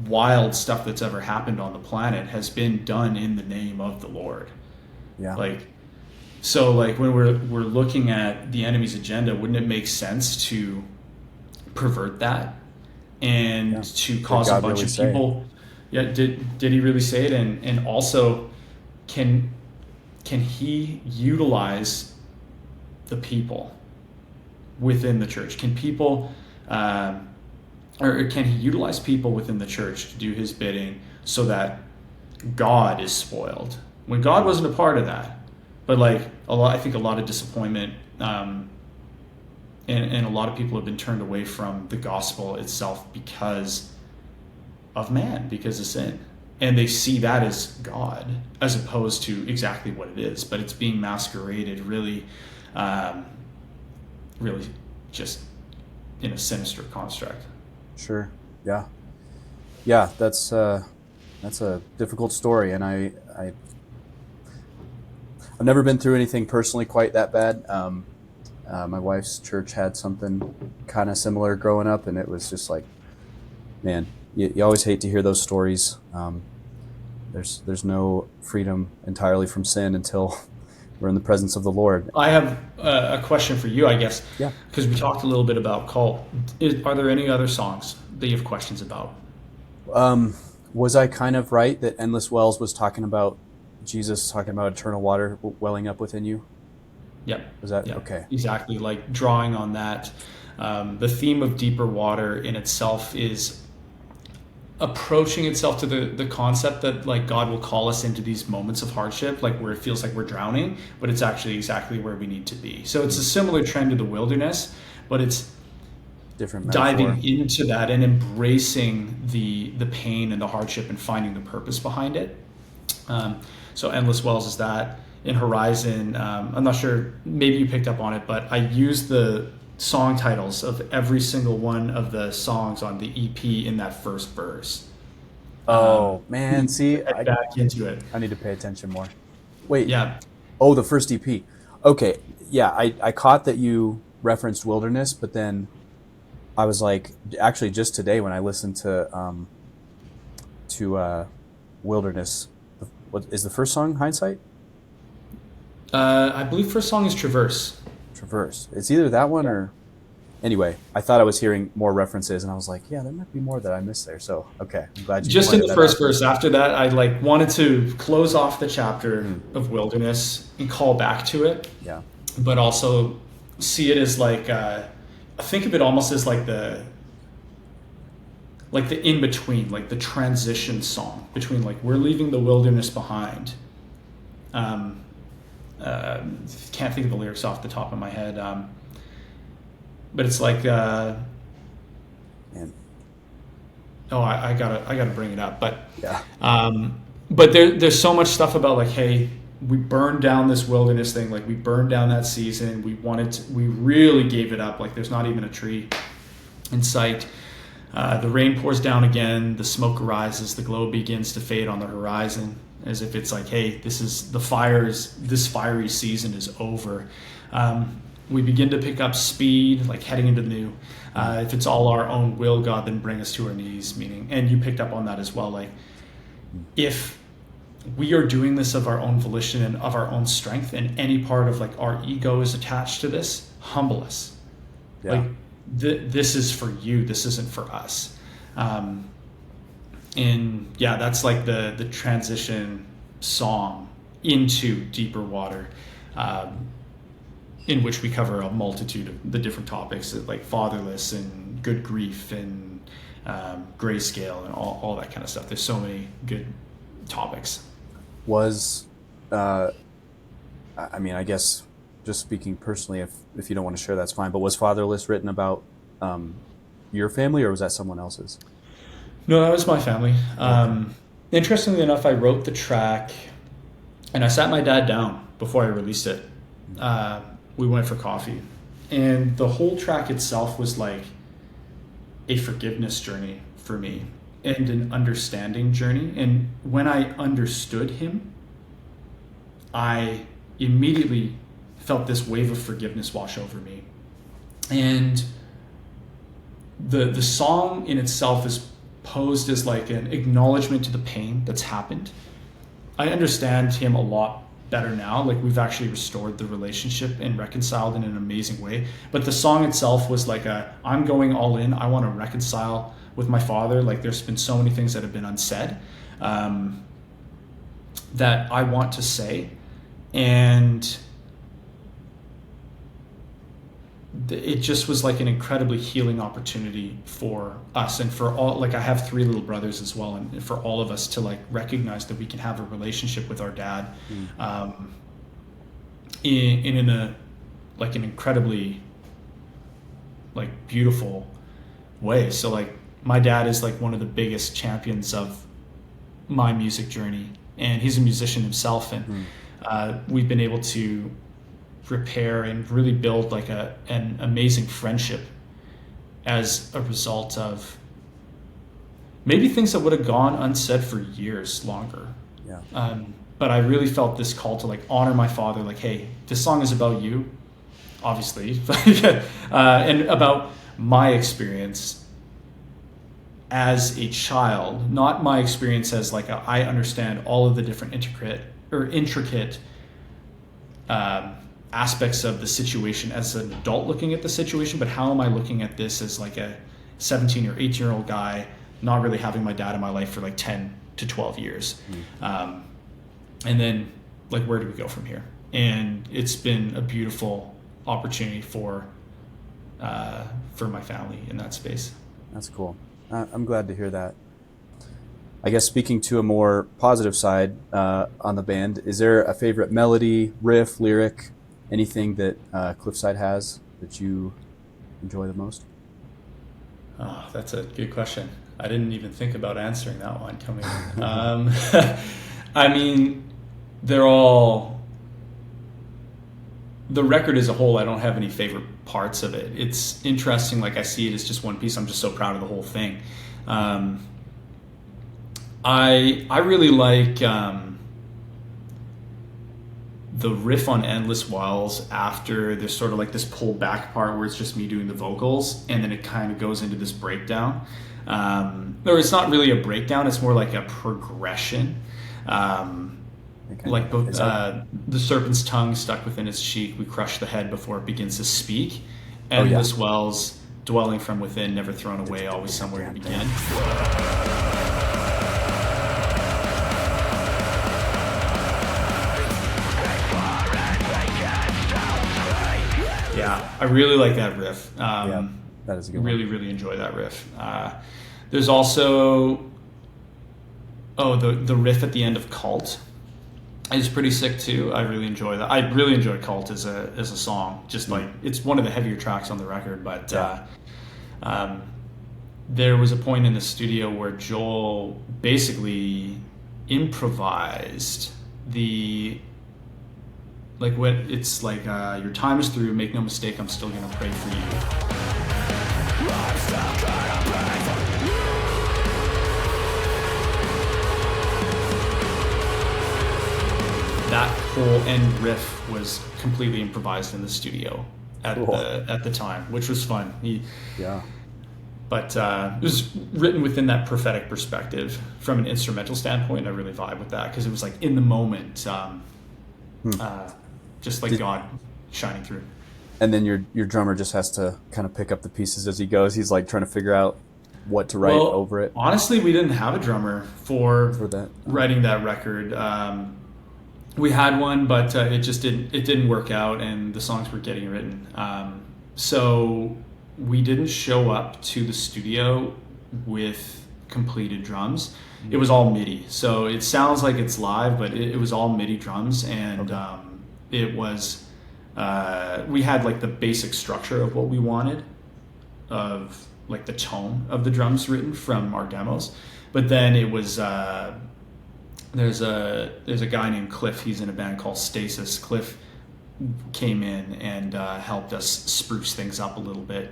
[SPEAKER 2] wild stuff that's ever happened on the planet has been done in the name of the Lord. Yeah. Like, so like when we're looking at the enemy's agenda, wouldn't it make sense to pervert that and to cause a bunch of people? Yeah. Did he really say it? And also can he utilize the people within the church? Can people, or can he utilize people within the church to do his bidding so that God is spoiled when God wasn't a part of that? But like I think a lot of disappointment, and a lot of people have been turned away from the gospel itself because of man, because of sin. And they see that as God as opposed to exactly what it is, but it's being masqueraded really, really just in a sinister construct.
[SPEAKER 1] Sure. Yeah. Yeah. That's a difficult story. And I've never been through anything personally quite that bad. My wife's church had something kind of similar growing up, and it was just like, man, you always hate to hear those stories. There's no freedom entirely from sin until we're in the presence of the Lord.
[SPEAKER 2] I have a question for you, I guess.
[SPEAKER 1] Yeah.
[SPEAKER 2] Because we talked a little bit about cult. Are there any other songs that you have questions about?
[SPEAKER 1] Was I kind of right that Endless Wells was talking about Jesus talking about eternal water welling up within you?
[SPEAKER 2] Yep.
[SPEAKER 1] Was that
[SPEAKER 2] Yep.
[SPEAKER 1] okay?
[SPEAKER 2] Exactly. Like drawing on that. The theme of deeper water in itself is approaching itself to the concept that like God will call us into these moments of hardship, like where it feels like we're drowning, but it's actually exactly where we need to be. So it's a similar trend to the wilderness, but it's
[SPEAKER 1] Different metaphor.
[SPEAKER 2] diving into that and embracing the pain and the hardship and finding the purpose behind it. So Endless Wells is that. In Horizon, I'm not sure, maybe you picked up on it, but I used the song titles of every single one of the songs on the EP in that first verse.
[SPEAKER 1] Oh man, see,
[SPEAKER 2] Back into it.
[SPEAKER 1] I need to pay attention more. Wait.
[SPEAKER 2] Yeah.
[SPEAKER 1] Oh, the first EP. Okay. Yeah, I caught that you referenced wilderness, but then I was like, actually, just today when I listened to Wilderness, what is the first song? Hindsight?
[SPEAKER 2] I believe first song is Traverse.
[SPEAKER 1] Traverse. It's either that one or anyway. I thought I was hearing more references, and I was like, yeah, there might be more that I missed there. So okay, I'm glad you
[SPEAKER 2] Just in
[SPEAKER 1] pointed
[SPEAKER 2] the
[SPEAKER 1] that
[SPEAKER 2] first
[SPEAKER 1] out.
[SPEAKER 2] verse. After that, I like wanted to close off the chapter of Wilderness and call back to it,
[SPEAKER 1] Yeah.
[SPEAKER 2] but also see it as like think of it almost as like the in between, like the transition song between like we're leaving the wilderness behind. Can't think of the lyrics off the top of my head, but it's like
[SPEAKER 1] Man.
[SPEAKER 2] I gotta bring it up, but
[SPEAKER 1] Yeah.
[SPEAKER 2] but there's so much stuff about like, hey, we burned down this wilderness thing, like we burned down that season, we really gave it up, like there's not even a tree in sight. The rain pours down again, the smoke arises, the glow begins to fade on the horizon, as if it's like, hey, this fiery season is over. We begin to pick up speed, like heading into the new. If it's all our own will, God, then bring us to our knees, meaning, and you picked up on that as well, like if we are doing this of our own volition and of our own strength, and any part of like our ego is attached to this, humble us.
[SPEAKER 1] Yeah.
[SPEAKER 2] Like this is for you, this isn't for us. And yeah, that's like the transition song into deeper water, in which we cover a multitude of the different topics like fatherless and good grief and grayscale and all that kind of stuff. There's so many good topics.
[SPEAKER 1] Was I mean, I guess just speaking personally, if you don't want to share, that's fine. But was Fatherless written about your family, or was that someone else's?
[SPEAKER 2] No, that was my family. Interestingly enough, I wrote the track and I sat my dad down before I released it. We went for coffee, and the whole track itself was like a forgiveness journey for me and an understanding journey. And when I understood him, I immediately felt this wave of forgiveness wash over me. And the song in itself is posed as like an acknowledgement to the pain that's happened. I understand him a lot better now. Like we've actually restored the relationship and reconciled in an amazing way. But the song itself was like I'm going all in. I want to reconcile with my father. Like there's been so many things that have been unsaid that I want to say. And it just was like an incredibly healing opportunity for us and for all. Like I have 3 little brothers as well, and for all of us to like recognize that we can have a relationship with our dad in a like an incredibly like beautiful way. So like my dad is like one of the biggest champions of my music journey, and he's a musician himself, and we've been able to repair and really build like an amazing friendship as a result of maybe things that would have gone unsaid for years longer.
[SPEAKER 1] Yeah.
[SPEAKER 2] But I really felt this call to like honor my father, like, hey, this song is about you, obviously, and about my experience as a child, not my experience as like I understand all of the different intricate aspects of the situation as an adult looking at the situation, but how am I looking at this as like a 17 or 18-year-old guy, not really having my dad in my life for like 10 to 12 years. And then like, where do we go from here? And it's been a beautiful opportunity for my family in that space.
[SPEAKER 1] That's cool. I'm glad to hear that. I guess speaking to a more positive side on the band, is there a favorite melody, riff, lyric, anything that Cliffside has that you enjoy the most?
[SPEAKER 2] Oh, that's a good question. I didn't even think about answering that one coming in. I mean, they're all... The record as a whole, I don't have any favorite parts of it. It's interesting, like I see it as just one piece. I'm just so proud of the whole thing. I really like the riff on Endless Wells after there's sort of like this pulled back part where it's just me doing the vocals, and then it kind of goes into this breakdown. Or it's not really a breakdown, it's more like a progression. Like the serpent's tongue stuck within its cheek, we crush the head before it begins to speak. Endless wells, dwelling from within, never thrown away, always somewhere to begin. Yeah, I really like that riff.
[SPEAKER 1] That is a good one.
[SPEAKER 2] Really enjoy that riff. There's also the riff at the end of Cult is pretty sick too. I really enjoy that. I really enjoy Cult as a song. Just like, it's one of the heavier tracks on the record, but there was a point in the studio where Joel basically improvised your time is through, make no mistake, I'm still gonna pray for you. That whole end riff was completely improvised in the studio at the time, which was fun. But it was written within that prophetic perspective from an instrumental standpoint. I really vibe with that because it was like in the moment, just like God shining through.
[SPEAKER 1] And then your drummer just has to kind of pick up the pieces as he goes. He's like trying to figure out what to write over it.
[SPEAKER 2] Honestly, we didn't have a drummer for
[SPEAKER 1] that
[SPEAKER 2] writing that record. We had one, but it didn't work out, and the songs were getting written. So we didn't show up to the studio with completed drums. It was all MIDI. So it sounds like it's live, but it was all MIDI drums, and it was we had like the basic structure of what we wanted, of like the tone of the drums written from our demos, but then it was there's a guy named Cliff. He's in a band called Stasis. Cliff came in and helped us spruce things up a little bit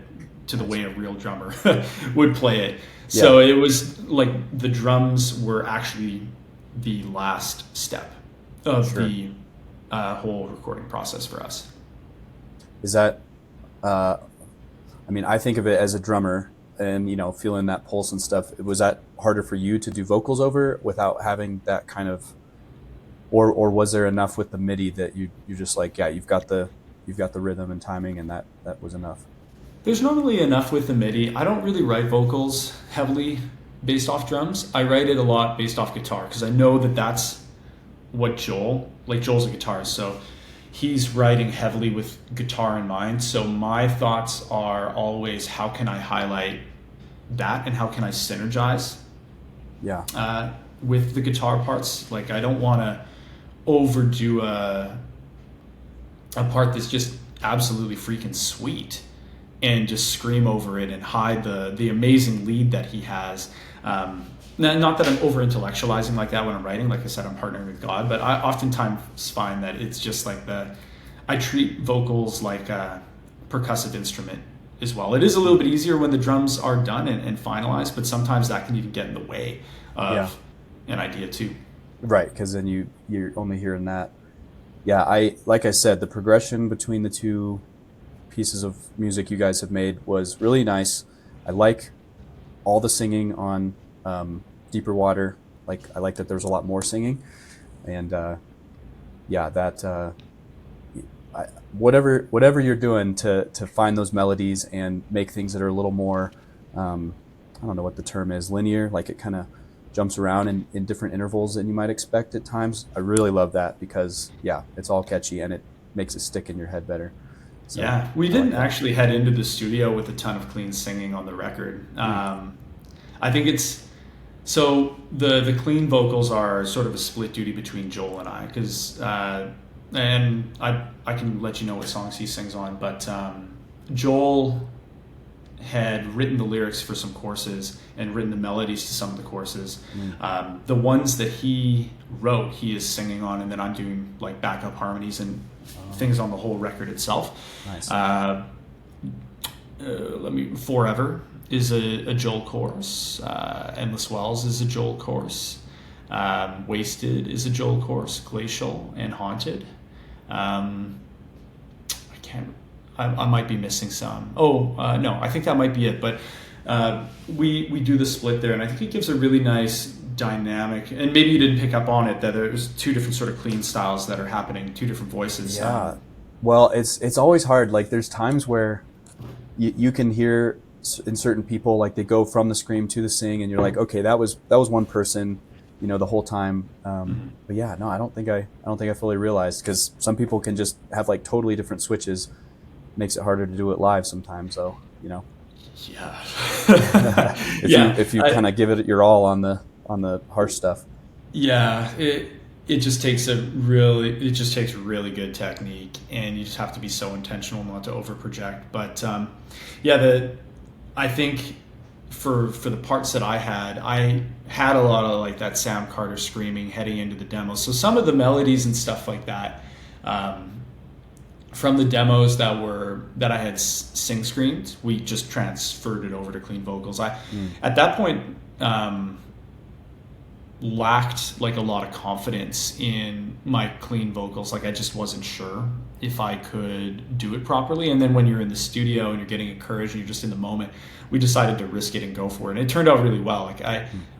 [SPEAKER 2] to the way a real drummer would play it. So it was like the drums were actually the last step of the whole recording process for us.
[SPEAKER 1] Is that, I mean, I think of it as a drummer and, feeling that pulse and stuff. Was that harder for you to do vocals over without having that kind of, or was there enough with the MIDI that you're just like, you've got the rhythm and timing, and that was enough?
[SPEAKER 2] There's not really enough with the MIDI. I don't really write vocals heavily based off drums. I write it a lot based off guitar because I know that that's what Joel's a guitarist, so he's writing heavily with guitar in mind. So my thoughts are always, how can I highlight that and how can I synergize with the guitar parts? Like, I don't want to overdo a part that's just absolutely freaking sweet and just scream over it and hide the amazing lead that he has. Not that I'm over intellectualizing like that when I'm writing. Like I said, I'm partnering with God, but I oftentimes find that it's just like I treat vocals like a percussive instrument as well. It is a little bit easier when the drums are done and finalized, but sometimes that can even get in the way of an idea too.
[SPEAKER 1] Right, because then you're only hearing that. Like I said, the progression between the two pieces of music you guys have made was really nice. I like all the singing on Deeper Water. Like I like that there's a lot more singing, and yeah, that whatever you're doing to find those melodies and make things that are a little more, I don't know what the term is, linear, like it kind of jumps around in different intervals than you might expect at times. I really love that because yeah, it's all catchy and it makes it stick in your head better. So,
[SPEAKER 2] Yeah, we didn't actually head into the studio with a ton of clean singing on the record. I think it's so the clean vocals are sort of a split duty between Joel and I, because and I can let you know what songs he sings on, but Joel had written the lyrics for some courses and written the melodies to some of the courses. The ones that he wrote, he is singing on, and then I'm doing like backup harmonies and things on the whole record itself.
[SPEAKER 1] Nice.
[SPEAKER 2] Forever is a Joel chorus. Endless Wells is a Joel chorus. Wasted is a Joel chorus. Glacial and Haunted. I might be missing some. No, I think that might be it. But we do the split there, and I think it gives a really nice dynamic. And maybe you didn't pick up on it, that there's two different sort of clean styles that are happening, two different voices.
[SPEAKER 1] Yeah. Well, it's always hard. Like there's times where you can hear in certain people, like they go from the scream to the sing, and you're like, okay, that was one person, the whole time. But yeah, no, I don't think I fully realized, because some people can just have like totally different switches. Makes it harder to do it live sometimes. So
[SPEAKER 2] Yeah.
[SPEAKER 1] if you kind of give it your all on the harsh stuff.
[SPEAKER 2] Yeah, it just takes really good technique, and you just have to be so intentional not to over project. But I think for the parts that I had a lot of like that Sam Carter screaming heading into the demos. So some of the melodies and stuff like that, from the demos that I had sing screened, we just transferred it over to clean vocals. At that point lacked like a lot of confidence in my clean vocals. Like I just wasn't sure if I could do it properly. And then when you're in the studio and you're getting encouraged and you're just in the moment, we decided to risk it and go for it. And it turned out really well. Like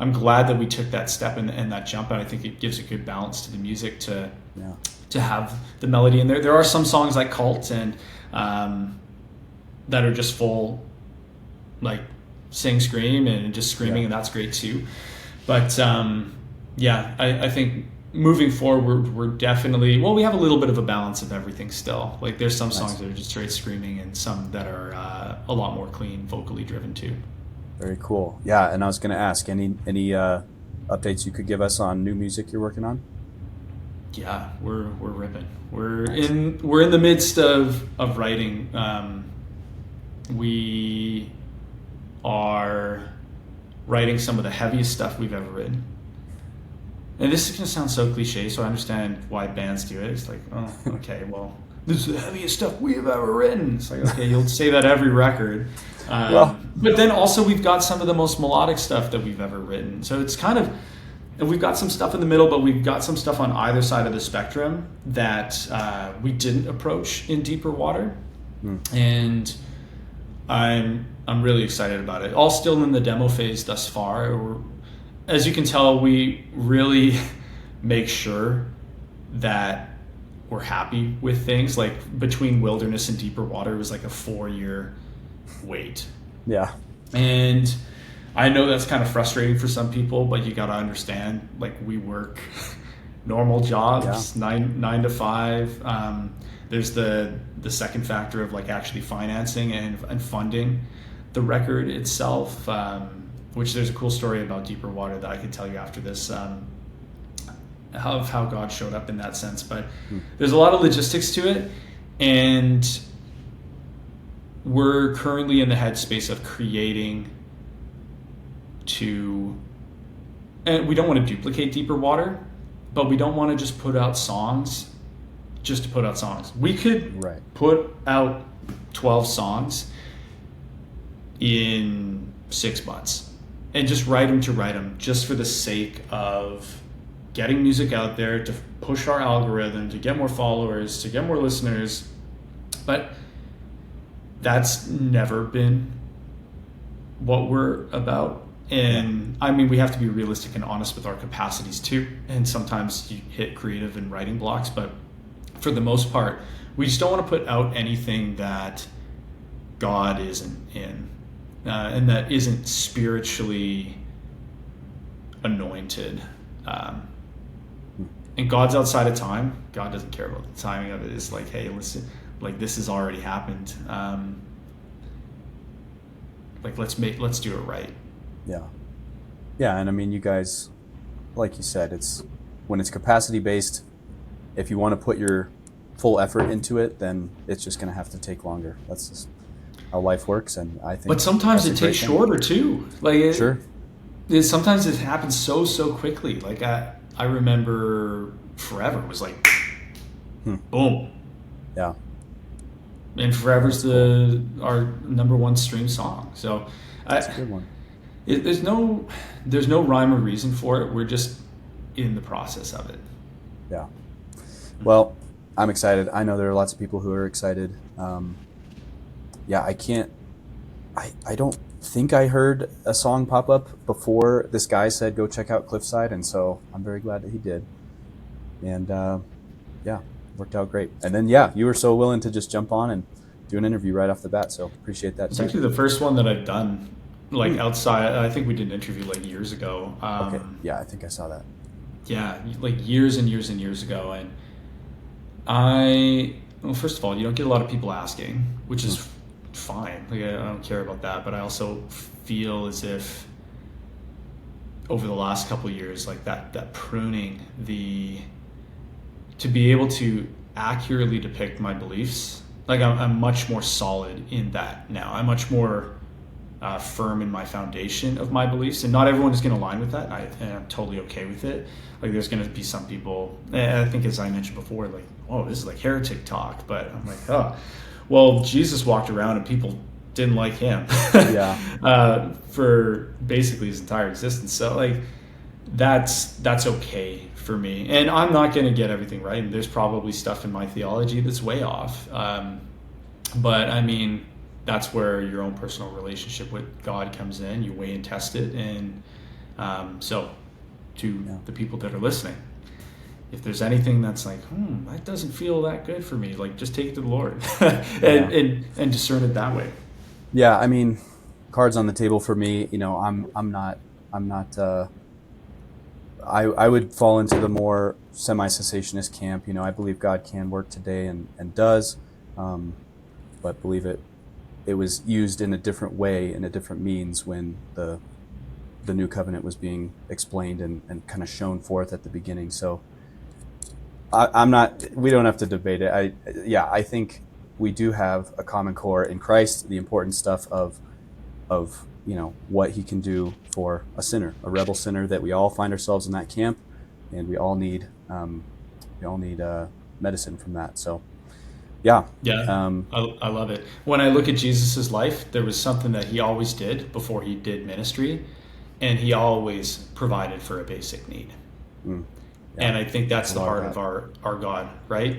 [SPEAKER 2] I'm glad that we took that step and that jump. And I think it gives a good balance to the music to have the melody in there. There are some songs like Cult and that are just full like sing scream and just screaming, and that's great too. But I think moving forward, we're definitely, we have a little bit of a balance of everything still. Like there's some songs that are just straight screaming and some that are a lot more clean, vocally driven too.
[SPEAKER 1] Very cool. Yeah, and I was going to ask, any updates you could give us on new music you're working on?
[SPEAKER 2] Yeah, we're ripping. We're in the midst of writing. We are writing some of the heaviest stuff we've ever written. And this is going to sound so cliche, so I understand why bands do it. It's like, oh, okay, well, this is the heaviest stuff we've ever written. It's like, okay, you'll say that every record. But then also we've got some of the most melodic stuff that we've ever written. So it's kind of, and we've got some stuff in the middle, but we've got some stuff on either side of the spectrum that we didn't approach in Deeper Water. And I'm really excited about it. All still in the demo phase thus far. As you can tell, we really make sure that we're happy with things. Like between Wilderness and Deeper Water, it was like a 4-year wait.
[SPEAKER 1] Yeah.
[SPEAKER 2] And I know that's kind of frustrating for some people, but you got to understand, like we work normal jobs, 9 to 5. There's the second factor of like actually financing and funding the record itself, which there's a cool story about Deeper Water that I could tell you after this, of how God showed up in that sense. But there's a lot of logistics to it, and we're currently in the headspace of creating and we don't want to duplicate Deeper Water, but we don't want to just put out songs just to put out songs. We could put out 12 songs in 6 months and just write them just for the sake of getting music out there, to push our algorithm, to get more followers, to get more listeners. But that's never been what we're about. And I mean, we have to be realistic and honest with our capacities too. And sometimes you hit creative and writing blocks, but for the most part, we just don't want to put out anything that God isn't in, and that isn't spiritually anointed. And God's outside of time. God doesn't care about the timing of it. It's like, hey, listen, like this has already happened. Like let's do it right.
[SPEAKER 1] Yeah, and I mean, you guys, like you said, it's when it's capacity based. If you want to put your full effort into it, then it's just going to have to take longer. That's just how life works, and I think.
[SPEAKER 2] But sometimes it takes shorter too. Like
[SPEAKER 1] sure.
[SPEAKER 2] Sometimes it happens so quickly. Like I remember Forever was like, boom.
[SPEAKER 1] Yeah.
[SPEAKER 2] And Forever's our number one stream song. So
[SPEAKER 1] that's a good one.
[SPEAKER 2] There's no rhyme or reason for it. We're just in the process of it.
[SPEAKER 1] Yeah. Well, I'm excited. I know there are lots of people who are excited. I don't think I heard a song pop up before this guy said go check out Cliffside, and so I'm very glad that he did. And worked out great. And then you were so willing to just jump on and do an interview right off the bat, so appreciate that.
[SPEAKER 2] It's actually the first one that I've done like outside. I think we did an interview like years ago.
[SPEAKER 1] Okay. Yeah, I think I saw that.
[SPEAKER 2] Yeah, like years and years and years ago. And well, first of all, you don't get a lot of people asking, which is fine. Like I don't care about that, but I also feel as if over the last couple of years, like that pruning, to be able to accurately depict my beliefs, like I'm much more solid in that now. I'm much more firm in my foundation of my beliefs, and not everyone is going to align with that. And I'm totally okay with it. Like there's going to be some people, I think as I mentioned before, like, oh, this is like heretic talk, but I'm like, oh, well, Jesus walked around and people didn't like him for basically his entire existence. So like that's okay for me, and I'm not going to get everything right, and there's probably stuff in my theology that's way off, but I mean, that's where your own personal relationship with God comes in. You weigh and test it, and so to the people that are listening, if there's anything that's like, that doesn't feel that good for me, like just take it to the Lord and discern it that way.
[SPEAKER 1] Yeah, I mean, cards on the table for me. You know, I'm not. I would fall into the more semi-cessationist camp. You know, I believe God can work today and does, but believe it was used in a different way, in a different means when the new covenant was being explained and kind of shown forth at the beginning. So I'm not. We don't have to debate it. I think we do have a common core in Christ. The important stuff of what he can do for a sinner, a rebel sinner, that we all find ourselves in that camp, and we all need medicine from that. So I love it. When I look at Jesus's life, there was something that he always did before he did ministry, and he always provided for a basic need. And I think that's the heart of our God, right?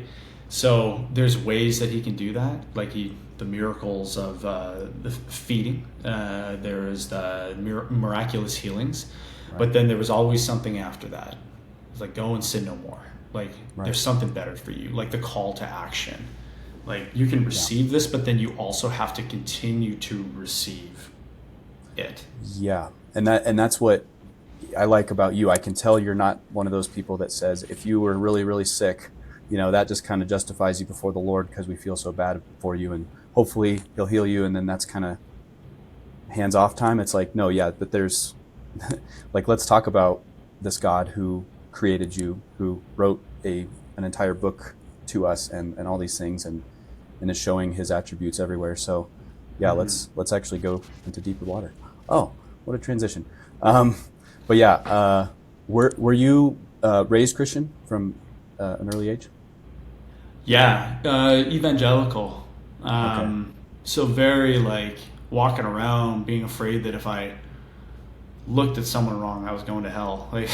[SPEAKER 1] So there's ways that he can do that, like the miracles of the feeding. There is the miraculous healings, but then there was always something after that. It's like, go and sin no more. Like there's something better for you, like the call to action. Like you can receive this, but then you also have to continue to receive it. Yeah, and that's what I like about you. I can tell you're not one of those people that says if you were really, really sick, that just kind of justifies you before the Lord because we feel so bad for you, and hopefully he'll heal you, and then that's kind of hands off time. It's like, no, but there's like, let's talk about this God who created you, who wrote an entire book to us and all these things, and is showing his attributes everywhere. So let's actually go into deeper water. Oh, what a transition. Were you raised Christian from an early age?
[SPEAKER 2] Evangelical. So very like walking around being afraid that if I looked at someone wrong, I was going to hell. Like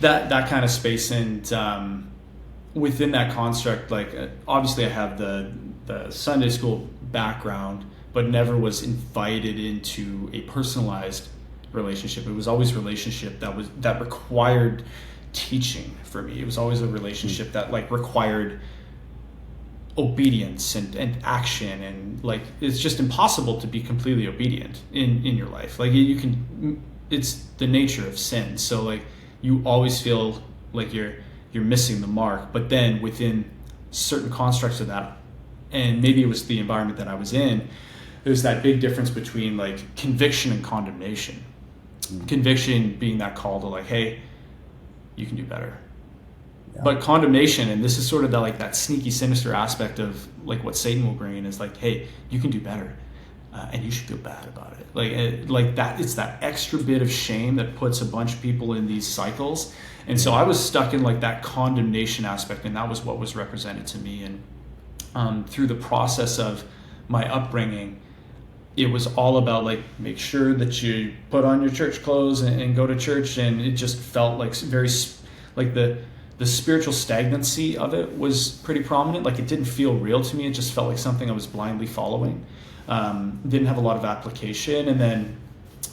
[SPEAKER 2] that kind of space. And within that construct, like obviously I have the Sunday school background, but never was invited into a personalized relationship. It was always a relationship that required teaching for me. It was always a relationship that like required obedience and action, and like it's just impossible to be completely obedient in your life. Like you can, it's the nature of sin. So like you always feel like you're missing the mark, but then within certain constructs of that, and maybe it was the environment that I was in, there's that big difference between like conviction and condemnation. Conviction being that call to like, hey, you can do better. Yeah. But condemnation, and this is sort of the, like that sneaky, sinister aspect of like what Satan will bring in, is like, hey, you can do better, and you should feel bad about it. Like that, it's that extra bit of shame that puts a bunch of people in these cycles. And so I was stuck in like that condemnation aspect, and that was what was represented to me. And through the process of my upbringing, it was all about like, make sure that you put on your church clothes and go to church. And it just felt like very, like the spiritual stagnancy of it was pretty prominent. Like it didn't feel real to me. It just felt like something I was blindly following. Didn't have a lot of application. And then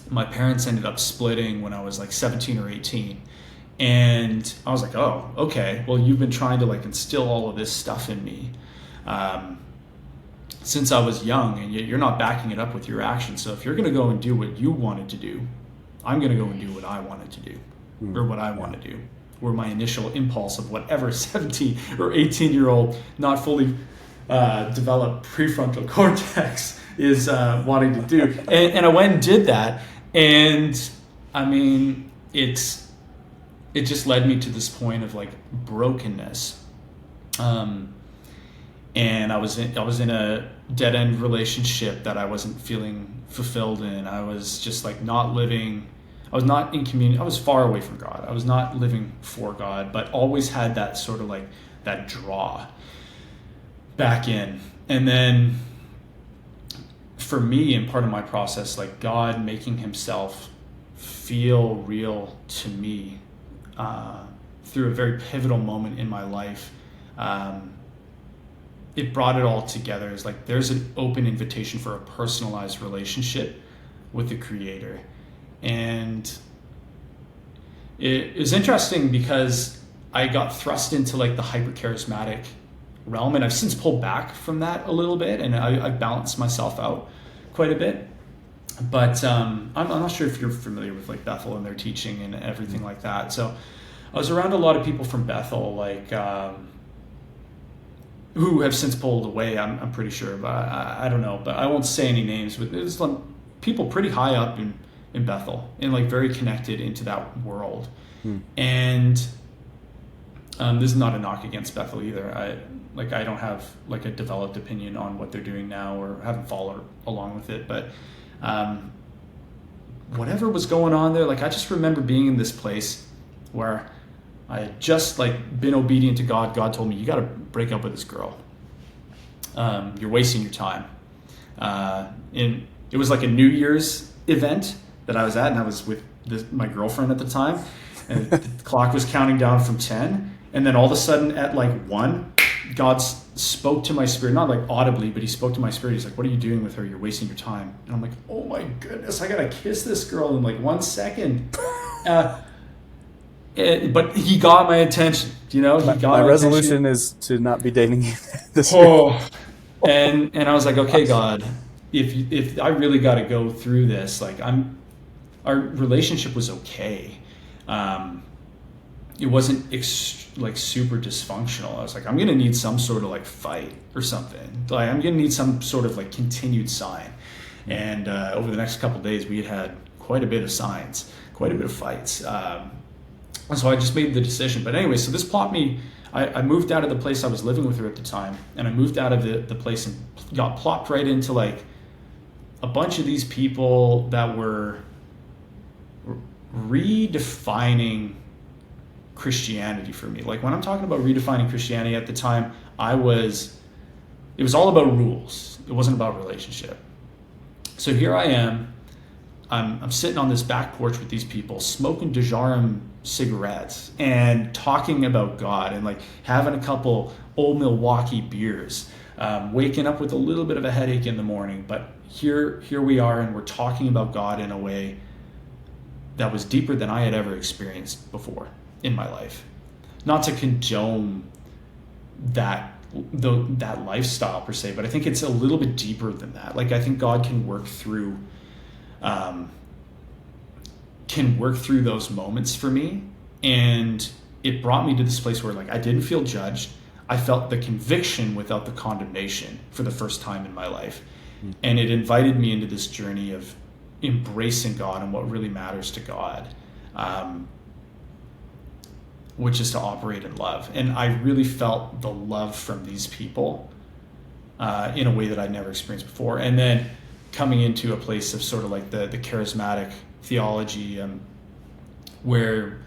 [SPEAKER 2] my parents ended up splitting when I was like 17 or 18. And I was like, oh, okay, well, you've been trying to like instill all of this stuff in me since I was young, and you're not backing it up with your actions. So if you're going to go and do what you wanted to do, I'm going to go and do what I wanted to do, or what I want to do, or my initial impulse of whatever 17 or 18-year-old not fully developed prefrontal cortex is wanting to do. And I went and did that. And I mean, it just led me to this point of like brokenness. And I was in a dead end relationship that I wasn't feeling fulfilled in. I was just like not living. I was not in community. I was far away from God. I was not living for God, but always had that sort of like that draw back in. And then for me, and part of my process, like God making himself feel real to me through a very pivotal moment in my life. It brought it all together. It's like there's an open invitation for a personalized relationship with the Creator. And it is interesting because I got thrust into like the hyper-charismatic realm, and I've since pulled back from that a little bit, and I balanced myself out quite a bit. But I'm not sure if you're familiar with like Bethel and their teaching and everything like that. So I was around a lot of people from Bethel, like who have since pulled away, I'm pretty sure, but I don't know. But I won't say any names. But there's like people pretty high up in Bethel and like very connected into that world. And this is not a knock against Bethel either. I don't have like a developed opinion on what they're doing now, or haven't followed along with it. But whatever was going on there, like I just remember being in this place where I had just like been obedient to God. God told me, you got to break up with this girl. You're wasting your time. And it was like a New Year's event that I was at, and I was with my girlfriend at the time, and the clock was counting down from 10. And then all of a sudden at like 1, God spoke to my spirit, not like audibly, but he spoke to my spirit. He's like, what are you doing with her? You're wasting your time. And I'm like, oh my goodness, I got to kiss this girl in like 1 second. But he got my attention, you know.
[SPEAKER 1] My resolution is to not be dating you this year.
[SPEAKER 2] And I was like, okay, God, if I really got to go through this, like our relationship was okay. It wasn't like super dysfunctional. I was like, I'm gonna need some sort of like fight or something. Like I'm gonna need some sort of like continued sign. And over the next couple of days, we had quite a bit of signs, quite a bit of fights. So I just made the decision. But anyway, so this plopped me. I moved out of the place I was living with her at the time, and I moved out of the place and got plopped right into like a bunch of these people that were redefining Christianity for me. Like when I'm talking about redefining Christianity at the time, it was all about rules. It wasn't about relationship. So here I am. I'm sitting on this back porch with these people, smoking Dejarum cigarettes and talking about God, and like having a couple old Milwaukee beers, waking up with a little bit of a headache in the morning. But here we are, and we're talking about God in a way that was deeper than I had ever experienced before in my life. Not to condone that lifestyle per se, but I think it's a little bit deeper than that. Like, I think God can work through those moments for me, and it brought me to this place where, like, I didn't feel judged. I felt the conviction without the condemnation for the first time in my life. And it invited me into this journey of embracing God and what really matters to God, which is to operate in love. And I really felt the love from these people in a way that I'd never experienced before. And then coming into a place of sort of like the charismatic theology, where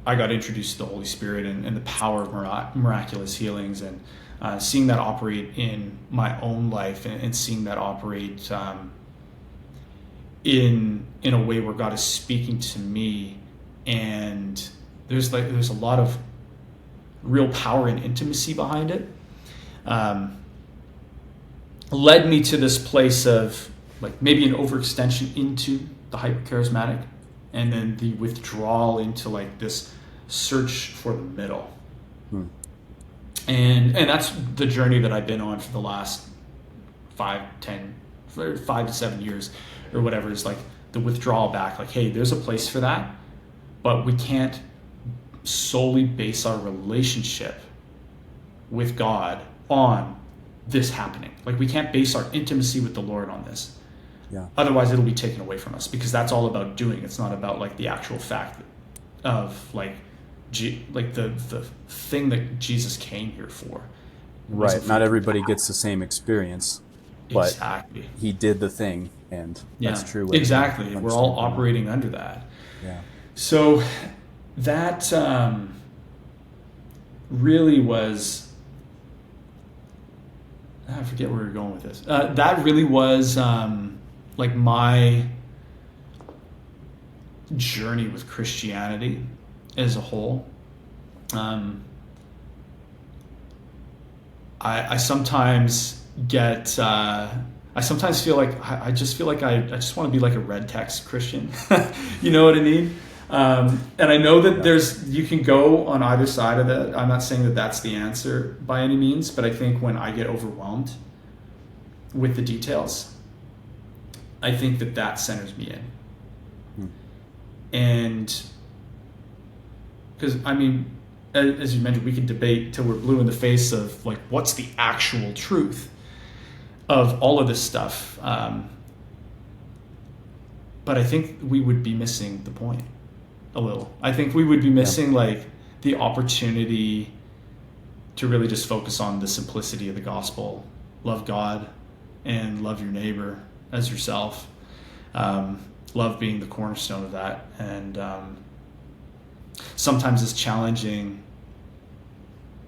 [SPEAKER 2] I got introduced to the Holy Spirit and the power of miraculous healings, and seeing that operate in my own life, and seeing that operate in a way where God is speaking to me, and there's a lot of real power and intimacy behind it. Led me to this place of like maybe an overextension into the hyper-charismatic, and then the withdrawal into like this search for the middle. And that's the journey that I've been on for the last 5 to 7 years or whatever, is like the withdrawal back. Like, hey, there's a place for that, but we can't solely base our relationship with God on this happening. Like, we can't base our intimacy with the Lord on this.
[SPEAKER 1] Yeah.
[SPEAKER 2] Otherwise it'll be taken away from us, because that's all about doing. It's not about like the actual fact of like the thing that Jesus came here for.
[SPEAKER 1] Right. Not everybody gets the same experience, but
[SPEAKER 2] exactly.
[SPEAKER 1] He did the thing, and that's true.
[SPEAKER 2] Exactly. We're all operating under that.
[SPEAKER 1] Yeah.
[SPEAKER 2] So that really was, I forget where we were going with this. That really was like my journey with Christianity as a whole. I sometimes get, I sometimes feel like, I just feel like I just want to be like a red text Christian. You know what I mean? And I know that you can go on either side of that. I'm not saying that that's the answer by any means, but I think when I get overwhelmed with the details, I think that centers me in. And because, I mean, as you mentioned, we can debate till we're blue in the face of like, what's the actual truth of all of this stuff. But I think we would be missing the point a little. I think we would be missing like the opportunity to really just focus on the simplicity of the gospel. Love God and love your neighbor as yourself. Love being the cornerstone of that. And sometimes it's challenging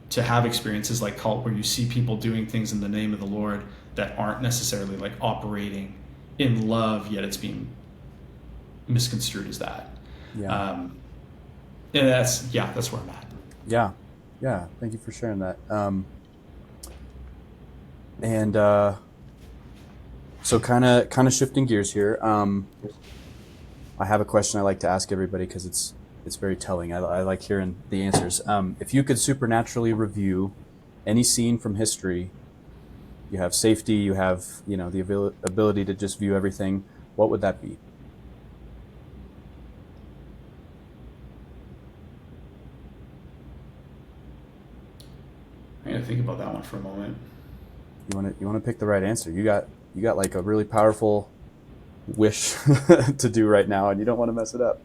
[SPEAKER 2] to have experiences like cult, where you see people doing things in the name of the Lord that aren't necessarily like operating in love, yet it's being misconstrued as that. And that's where I'm at.
[SPEAKER 1] Yeah. Thank you for sharing that. So kind of shifting gears here. I have a question I like to ask everybody, because it's very telling. I like hearing the answers. If you could supernaturally review any scene from history, you have safety, you have the ability to just view everything, what would that be?
[SPEAKER 2] I gotta think about that one for a moment.
[SPEAKER 1] You want to pick the right answer. You got like a really powerful wish to do right now, and you don't want to mess it up.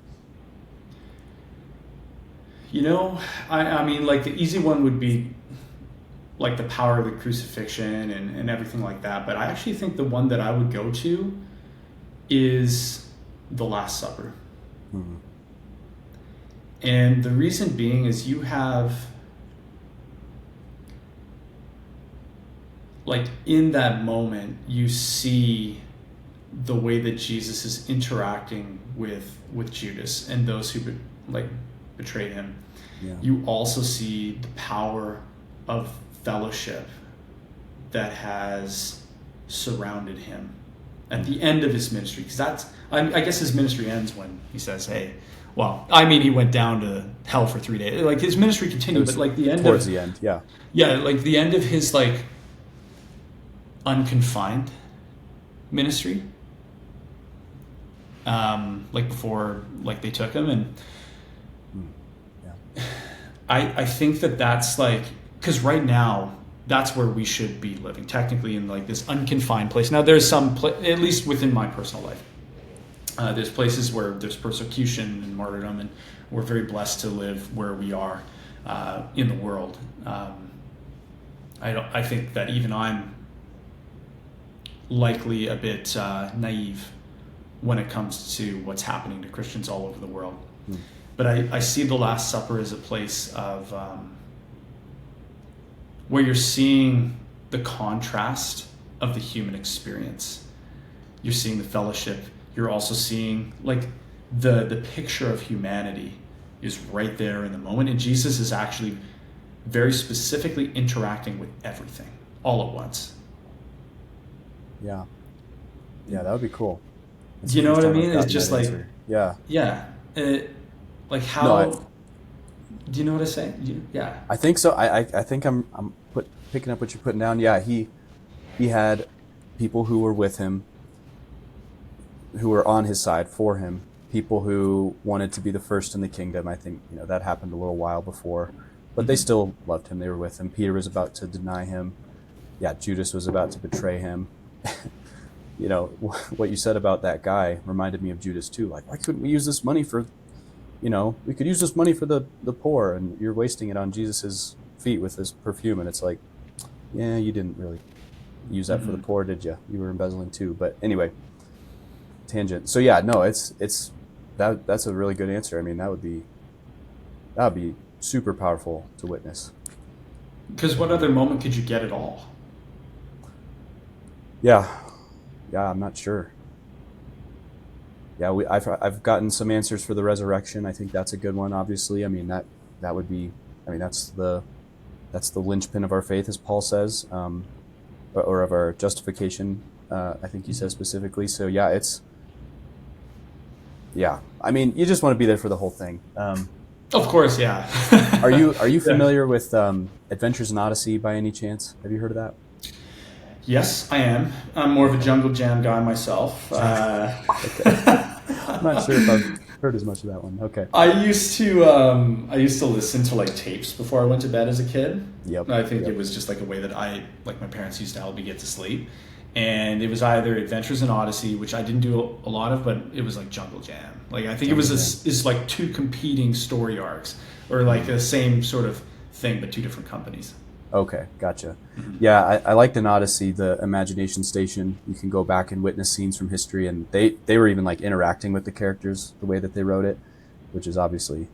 [SPEAKER 2] I mean, like the easy one would be like the power of the crucifixion and everything like that. But I actually think the one that I would go to is the Last Supper.
[SPEAKER 1] Mm-hmm.
[SPEAKER 2] And the reason being is you have, like, in that moment, you see the way that Jesus is interacting with Judas and those who betrayed him, you also see the power of fellowship that has surrounded him at the end of his ministry. Because I guess his ministry ends when he says, "Hey," well, I mean, he went down to hell for 3 days. Like his ministry continued, but like the end
[SPEAKER 1] towards the end,
[SPEAKER 2] like the end of his like unconfined ministry, like before, like they took him, and I think that's like, because right now that's where we should be living, technically, in like this unconfined place. Now there's some at least within my personal life, there's places where there's persecution and martyrdom, and we're very blessed to live where we are in the world. I think that even I'm likely a bit naive when it comes to what's happening to Christians all over the world. But I see the Last Supper as a place of where you're seeing the contrast of the human experience. You're seeing the fellowship. You're also seeing like the picture of humanity is right there in the moment. And Jesus is actually very specifically interacting with everything all at once.
[SPEAKER 1] Yeah, that would be cool.
[SPEAKER 2] Do you know what I mean? It's just like,
[SPEAKER 1] answer.
[SPEAKER 2] Like how, do you know what I say? Yeah.
[SPEAKER 1] I think so. I think I'm picking up what you're putting down. Yeah, he had people who were with him, who were on his side for him, people who wanted to be the first in the kingdom. I think, that happened a little while before, but they still loved him. They were with him. Peter was about to deny him. Yeah, Judas was about to betray him. What you said about that guy reminded me of Judas too. Like, why couldn't we use this money for, we could use this money for the poor, and you're wasting it on Jesus's feet with this perfume. And it's like, yeah, you didn't really use that for the poor, did you? You were embezzling too. But anyway, tangent. So yeah, no, that's a really good answer. I mean, that would be super powerful to witness.
[SPEAKER 2] Because what other moment could you get at all?
[SPEAKER 1] Yeah, I'm not sure. Yeah, I've gotten some answers for the resurrection. I think that's a good one. Obviously, I mean that would be. I mean that's the linchpin of our faith, as Paul says, or of our justification. I think he says specifically. So yeah, I mean, you just want to be there for the whole thing.
[SPEAKER 2] Of course, yeah.
[SPEAKER 1] Are you familiar with Adventures in Odyssey by any chance? Have you heard of that?
[SPEAKER 2] Yes, I am. I'm more of a Jungle Jam guy myself.
[SPEAKER 1] I'm not sure if I've heard as much of that one. Okay.
[SPEAKER 2] I used to listen to like tapes before I went to bed as a kid.
[SPEAKER 1] Yep.
[SPEAKER 2] I think it was just like a way that my parents used to help me get to sleep. And it was either Adventures in Odyssey, which I didn't do a lot of, but it was like Jungle Jam. Like I think it's like two competing story arcs, or like the same sort of thing, but two different companies.
[SPEAKER 1] Okay, gotcha. Yeah, I liked in Odyssey, the imagination station. You can go back and witness scenes from history, and they were even like interacting with the characters the way that they wrote it, which is obviously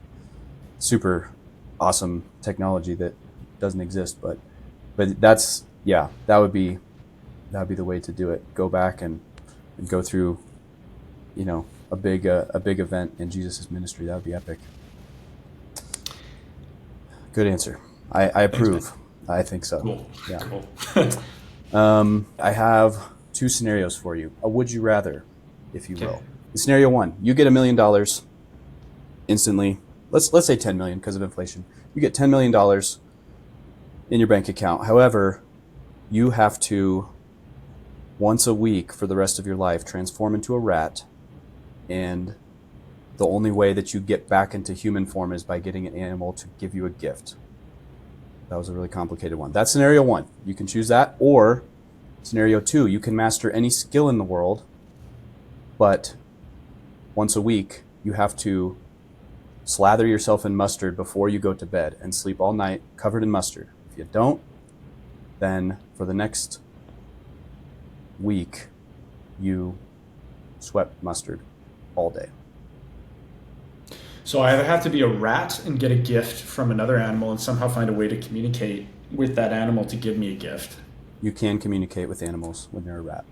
[SPEAKER 1] super awesome technology that doesn't exist. But that would be the way to do it. Go back and go through, a big event in Jesus' ministry. That would be epic. Good answer. I approve.
[SPEAKER 2] Thanks,
[SPEAKER 1] I think so.
[SPEAKER 2] Cool.
[SPEAKER 1] Yeah.
[SPEAKER 2] Cool.
[SPEAKER 1] I have two scenarios for you. A would you rather, if you will. Scenario one: you get $1 million instantly. Let's say 10 million because of inflation. You get $10 million in your bank account. However, you have to once a week for the rest of your life transform into a rat, and the only way that you get back into human form is by getting an animal to give you a gift. That was a really complicated one. That's scenario one. You can choose that. Or scenario two, you can master any skill in the world, but once a week you have to slather yourself in mustard before you go to bed and sleep all night covered in mustard. If you don't, then for the next week you sweat mustard all day.
[SPEAKER 2] So I either have to be a rat and get a gift from another animal and somehow find a way to communicate with that animal to give me a gift,
[SPEAKER 1] You can communicate with animals when you're a rat.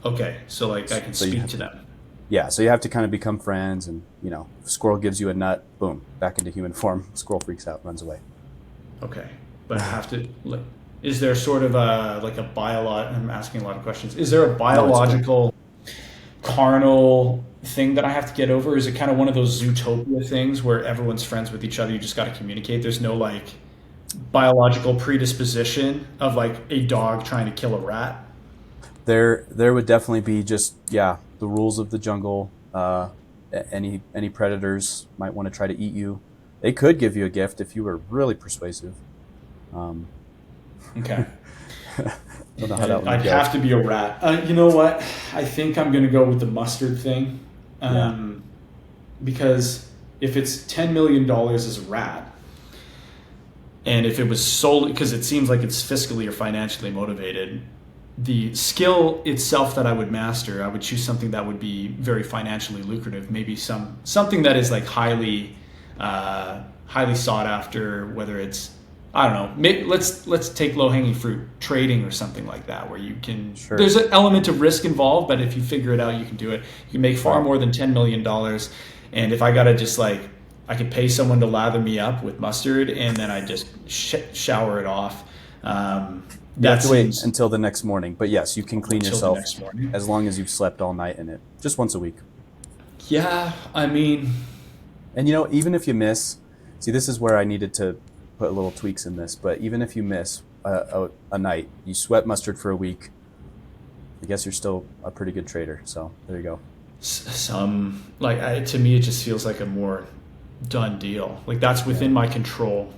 [SPEAKER 2] Okay, so like I can
[SPEAKER 1] So you
[SPEAKER 2] speak
[SPEAKER 1] have
[SPEAKER 2] to
[SPEAKER 1] to,
[SPEAKER 2] them.
[SPEAKER 1] yeah, so you have to kind of become friends, and if a squirrel gives you a nut, boom, back into human form. Squirrel freaks out, runs away.
[SPEAKER 2] Okay, but have to like, is there sort of a like a I'm asking a lot of questions. Is there a
[SPEAKER 1] No, it's cool.
[SPEAKER 2] biological carnal thing that I have to get over? Is it kind of one of those Zootopia things where everyone's friends with each other? You just got to communicate. There's no like biological predisposition of like a dog trying to kill a rat.
[SPEAKER 1] There would definitely be just, yeah, the rules of the jungle. Any predators might want to try to eat you. They could give you a gift if you were really persuasive. Um,
[SPEAKER 2] Okay.
[SPEAKER 1] don't know how that one
[SPEAKER 2] I'd
[SPEAKER 1] would go.
[SPEAKER 2] have to be a rat. You know what? I think I'm going to go with the mustard thing.
[SPEAKER 1] Yeah,
[SPEAKER 2] Because if it's $10 million as a rat, and if it was solely because it seems like it's fiscally or financially motivated, the skill itself that I would master, I would choose something that would be very financially lucrative. Maybe something that is like highly sought after. Whether it's, I don't know. Maybe let's take low hanging fruit, trading or something like that, where you can.
[SPEAKER 1] sure.
[SPEAKER 2] There's an element of risk involved, but if you figure it out, you can do it. You can make far
[SPEAKER 1] Right.
[SPEAKER 2] more than $10 million, and if I gotta just like. I could pay someone to lather me up with mustard, and then I just shower it off.
[SPEAKER 1] You have
[SPEAKER 2] That
[SPEAKER 1] to wait
[SPEAKER 2] seems
[SPEAKER 1] until the next morning, but yes, you can clean
[SPEAKER 2] until the
[SPEAKER 1] yourself
[SPEAKER 2] next morning.
[SPEAKER 1] as long as you've slept all night in it, just once a week.
[SPEAKER 2] Yeah, I mean,
[SPEAKER 1] And even if you miss, see, this is where I needed to put little tweaks in this. But even if you miss a night, you sweat mustard for a week. I guess you're still a pretty good trader. So there you go.
[SPEAKER 2] some like to me, it just feels like a more done deal. Like that's
[SPEAKER 1] Yeah.
[SPEAKER 2] within my control.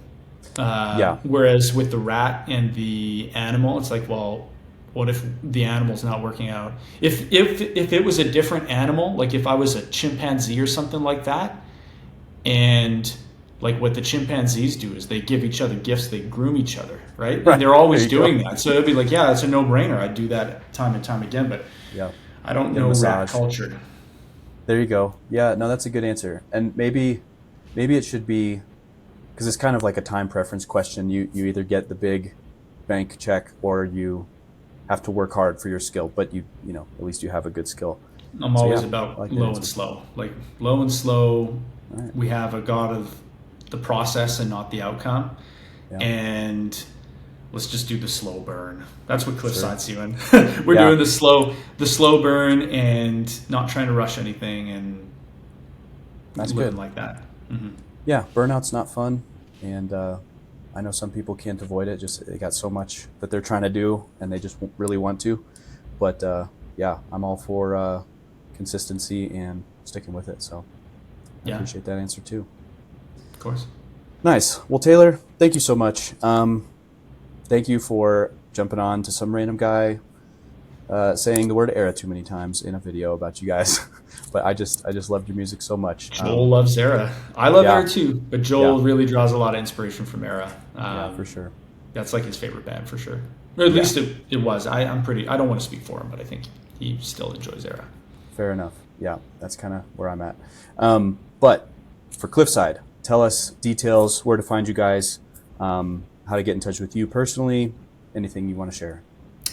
[SPEAKER 1] Yeah.
[SPEAKER 2] Whereas with the rat and the animal, it's like, well, what if the animal's not working out? If it was a different animal, like if I was a chimpanzee or something like that, and like what the chimpanzees do is they give each other gifts, they groom each other, right? And
[SPEAKER 1] Right.
[SPEAKER 2] they're
[SPEAKER 1] There
[SPEAKER 2] always
[SPEAKER 1] you go.
[SPEAKER 2] doing that. So it'd be like, yeah, it's a no-brainer. I'd do that time and time again, but
[SPEAKER 1] Yeah.
[SPEAKER 2] I don't
[SPEAKER 1] Get a
[SPEAKER 2] know rat
[SPEAKER 1] massage.
[SPEAKER 2] culture.
[SPEAKER 1] There you go. Yeah. No, that's a good answer. And maybe it should be, because it's kind of like a time preference question. You either get the big bank check or you have to work hard for your skill, but at least you have a good skill.
[SPEAKER 2] I'm
[SPEAKER 1] So
[SPEAKER 2] always
[SPEAKER 1] yeah, I
[SPEAKER 2] about
[SPEAKER 1] like that
[SPEAKER 2] low and
[SPEAKER 1] answer.
[SPEAKER 2] slow. Like low and slow,
[SPEAKER 1] All right.
[SPEAKER 2] we have a god of the process and not the outcome.
[SPEAKER 1] Yeah.
[SPEAKER 2] And let's just do the slow burn. That's what
[SPEAKER 1] Sure.
[SPEAKER 2] Cliffside's doing. We're
[SPEAKER 1] Yeah.
[SPEAKER 2] doing the slow burn and not trying to rush anything and
[SPEAKER 1] That's
[SPEAKER 2] living
[SPEAKER 1] good.
[SPEAKER 2] like that. Hmm.
[SPEAKER 1] Yeah, burnout's not fun, and I know some people can't avoid it. Just they got so much that they're trying to do, and they just really want to. But yeah, I'm all for consistency and sticking with it. So I
[SPEAKER 2] Yeah,
[SPEAKER 1] appreciate that answer too.
[SPEAKER 2] of course.
[SPEAKER 1] Nice. Well, Taylor, thank you so much. Thank you for jumping on to some random guy saying the word era too many times in a video about you guys. But I just loved your music so much.
[SPEAKER 2] Joel loves Era. I love
[SPEAKER 1] Yeah,
[SPEAKER 2] Era too, but
[SPEAKER 1] yeah,
[SPEAKER 2] Joel really draws a lot of inspiration from Era.
[SPEAKER 1] yeah, for sure.
[SPEAKER 2] That's like his favorite band for sure. Or at
[SPEAKER 1] Yeah,
[SPEAKER 2] least it was. I don't want to speak for him, but I think he still enjoys Era.
[SPEAKER 1] fair enough. Yeah, that's kind of where I'm at. But for Cliffside, tell us details, where to find you guys, how to get in touch with you personally, anything you want to share.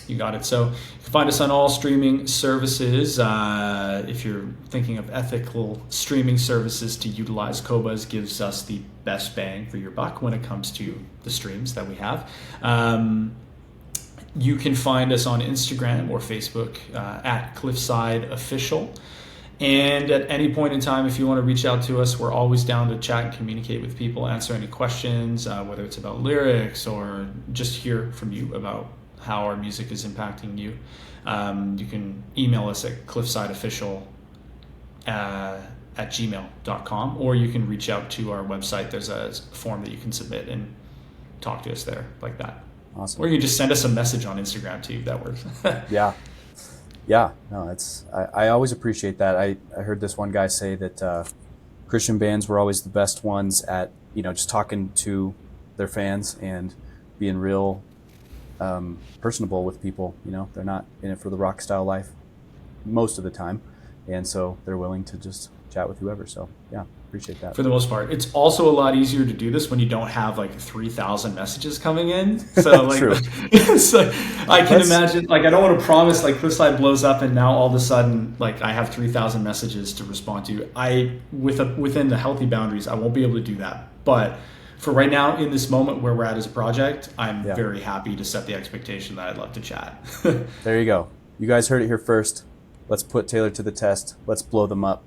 [SPEAKER 2] You got it. So you can find us on all streaming services. If you're thinking of ethical streaming services to utilize, Kobas gives us the best bang for your buck when it comes to the streams that we have. You can find us on Instagram or Facebook at Cliffside Official. And at any point in time, if you want to reach out to us, we're always down to chat and communicate with people, answer any questions, whether it's about lyrics or just hear from you about how our music is impacting you. You can email us at cliffsideofficial at gmail.com, or you can reach out to our website. There's a form that you can submit and talk to us there like that.
[SPEAKER 1] Awesome.
[SPEAKER 2] Or you can just send us a message on Instagram too. That works.
[SPEAKER 1] Yeah. Yeah. No, I always appreciate that. I heard this one guy say that Christian bands were always the best ones at, just talking to their fans and being real personable with people. They're not in it for the rock style life most of the time. And so they're willing to just chat with whoever. So yeah, appreciate that.
[SPEAKER 2] For the most part, it's also a lot easier to do this when you don't have like 3,000 messages coming in. So like,
[SPEAKER 1] True.
[SPEAKER 2] so I can imagine, like, I don't want to promise like Cliffside blows up and now all of a sudden like I have 3,000 messages to respond to. Within the healthy boundaries, I won't be able to do that. But for right now, in this moment where we're at as a project, I'm very happy to set the expectation that I'd love to chat.
[SPEAKER 1] There you go. You guys heard it here first. Let's put Taylor to the test. Let's blow them up.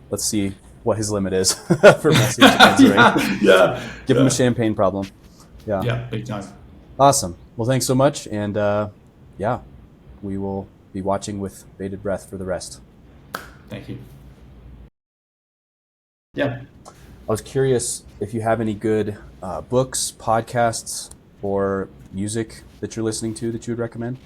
[SPEAKER 1] Let's see what his limit is for message answering. Give him a champagne problem.
[SPEAKER 2] Yeah, big time.
[SPEAKER 1] Awesome. Well, thanks so much. And we will be watching with bated breath for the rest.
[SPEAKER 2] Thank you. Yeah.
[SPEAKER 1] I was curious if you have any good books, podcasts, or music that you're listening to that you would recommend.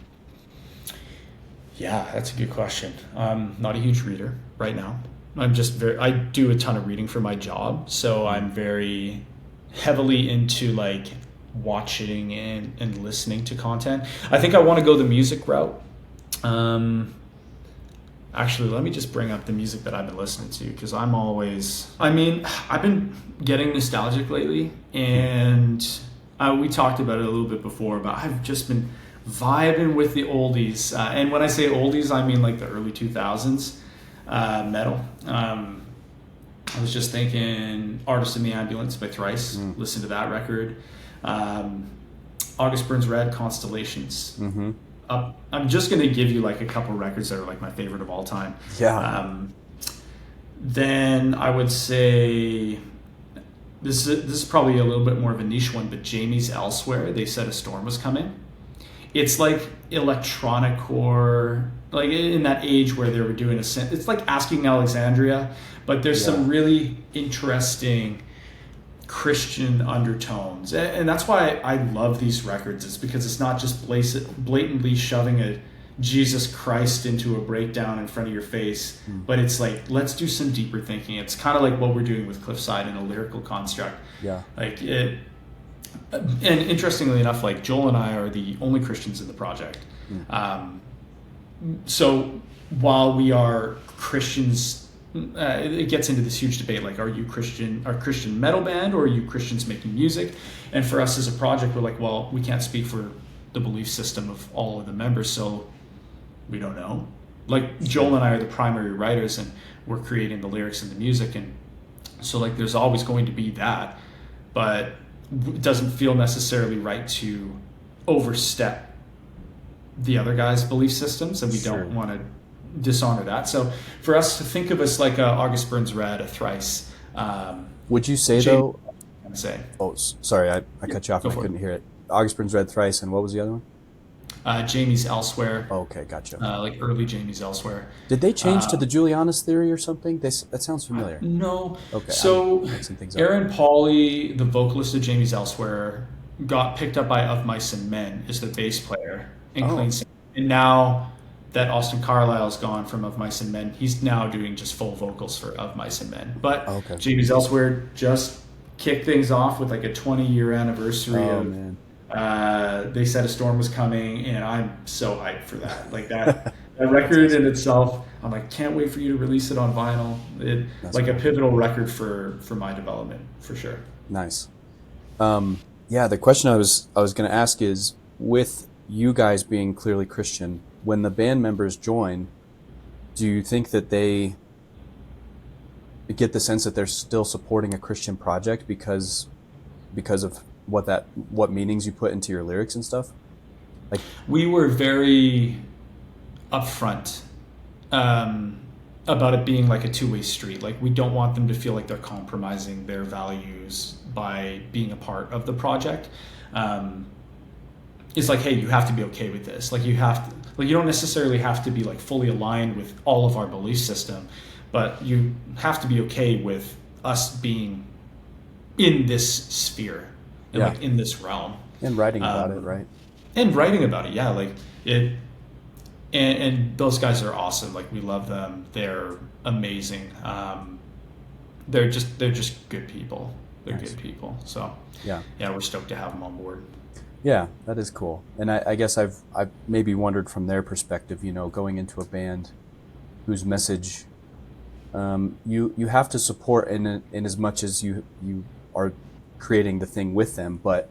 [SPEAKER 2] Yeah, that's a good question. Not a huge reader right now. I do a ton of reading for my job, so I'm very heavily into like watching and listening to content. I think I want to go the music route. Actually, let me just bring up the music that I've been listening to, because I've been getting nostalgic lately, and we talked about it a little bit before, but I've just been vibing with the oldies. And when I say oldies, I mean like the early 2000s metal. I was just thinking Artist in the Ambulance by Thrice. Listen to that record. August Burns Red, Constellations.
[SPEAKER 1] Mm-hmm.
[SPEAKER 2] I'm just going to give you like a couple records that are like my favorite of all time.
[SPEAKER 1] Yeah.
[SPEAKER 2] Then I would say this is probably a little bit more of a niche one, but Jamie's Elsewhere, They Said a Storm Was Coming. It's like electronic core, like in that age where they were doing it's like Asking Alexandria, but there's some really interesting Christian undertones, and that's why I love these records. Is because it's not just blatantly shoving a Jesus Christ into a breakdown in front of your face, but it's like, let's do some deeper thinking. It's kind of like what we're doing with Cliffside in a lyrical construct.
[SPEAKER 1] Yeah.
[SPEAKER 2] Like it. And interestingly enough, like Joel and I are the only Christians in the project. So while we are Christians, it gets into this huge debate, like, are you Christian metal band, or are you Christians making music? And for us as a project, we're like, well, we can't speak for the belief system of all of the members, so we don't know. Like Joel and I are the primary writers, and we're creating the lyrics and the music, and so like there's always going to be that, but it doesn't feel necessarily right to overstep the other guys' belief systems, and we don't want to dishonor that. So for us to think of us like a August Burns Red, a Thrice.
[SPEAKER 1] Would you say though?
[SPEAKER 2] Oh,
[SPEAKER 1] sorry, I cut you off and I couldn't hear it. August Burns Red, Thrice, and what was the other one?
[SPEAKER 2] Jamie's Elsewhere.
[SPEAKER 1] Oh, okay, gotcha.
[SPEAKER 2] Like early Jamie's Elsewhere.
[SPEAKER 1] Did they change to the Julianus theory or something? That sounds familiar.
[SPEAKER 2] No.
[SPEAKER 1] Okay.
[SPEAKER 2] So Aaron Pauley, the vocalist of Jamie's Elsewhere, got picked up by Of Mice and Men as the bass player in Clean Singing. And now that Austin Carlisle's gone from Of Mice and Men, he's now doing just full vocals for Of Mice and Men. But Jamie's Elsewhere just kicked things off with like a 20-year anniversary They Said a Storm Was Coming, and I'm so hyped for that. Like that record in itself, I'm like, can't wait for you to release it on vinyl. A pivotal record for my development, for sure.
[SPEAKER 1] Nice. The question I was going to ask is, with you guys being clearly Christian, when the band members join, do you think that they get the sense that they're still supporting a Christian project because of what meanings you put into your lyrics and stuff? Like,
[SPEAKER 2] we were very upfront about it being like a two-way street. Like, we don't want them to feel like they're compromising their values by being a part of the project. It's like, hey, you have to be okay with this. Like, you don't necessarily have to be like fully aligned with all of our belief system, but you have to be okay with us being in this sphere and like in this realm.
[SPEAKER 1] And writing about it, right?
[SPEAKER 2] And writing about it, yeah. Like it, and those guys are awesome. Like, we love them. They're amazing. They're just good people. They're good people. So yeah, we're stoked to have them on board.
[SPEAKER 1] Yeah, that is cool. And I guess I've maybe wondered from their perspective, going into a band whose message You have to support in as much as you are creating the thing with them, but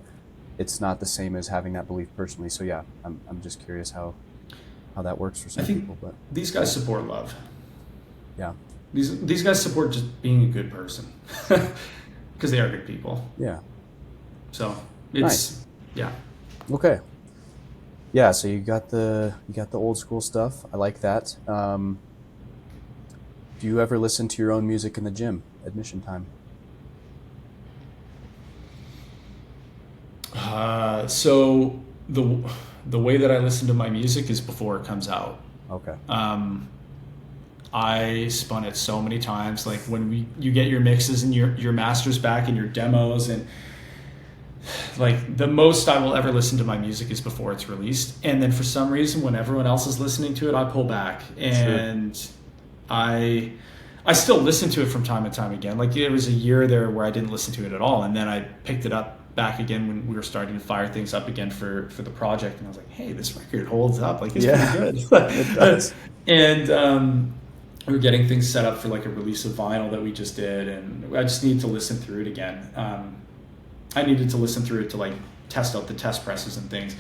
[SPEAKER 1] it's not the same as having that belief personally. So yeah, I'm just curious how that works for
[SPEAKER 2] I
[SPEAKER 1] some
[SPEAKER 2] think
[SPEAKER 1] people. But
[SPEAKER 2] these guys support love.
[SPEAKER 1] yeah,
[SPEAKER 2] These guys support just being a good person because they are good people.
[SPEAKER 1] yeah,
[SPEAKER 2] So it's
[SPEAKER 1] nice.
[SPEAKER 2] yeah.
[SPEAKER 1] Okay. Yeah, so you got the old school stuff. I like that. Do you ever listen to your own music in the gym at mission time?
[SPEAKER 2] So the way that I listen to my music is before it comes out.
[SPEAKER 1] Okay.
[SPEAKER 2] I spun it so many times. Like when you get your mixes and your masters back and your demos, and like the most I will ever listen to my music is before it's released. And then for some reason, when everyone else is listening to it, I pull back, and
[SPEAKER 1] Sure.
[SPEAKER 2] I still listen to it from time to time again. Like there was a year there where I didn't listen to it at all, and then I picked it up back again when we were starting to fire things up again for the project, and I was like, hey, this record holds up. Like it's
[SPEAKER 1] Yeah,
[SPEAKER 2] pretty
[SPEAKER 1] it
[SPEAKER 2] good.
[SPEAKER 1] does.
[SPEAKER 2] And we were getting things set up for like a release of vinyl that we just did, and I just needed to listen through it again. I needed to listen through it to like test out the test presses and things.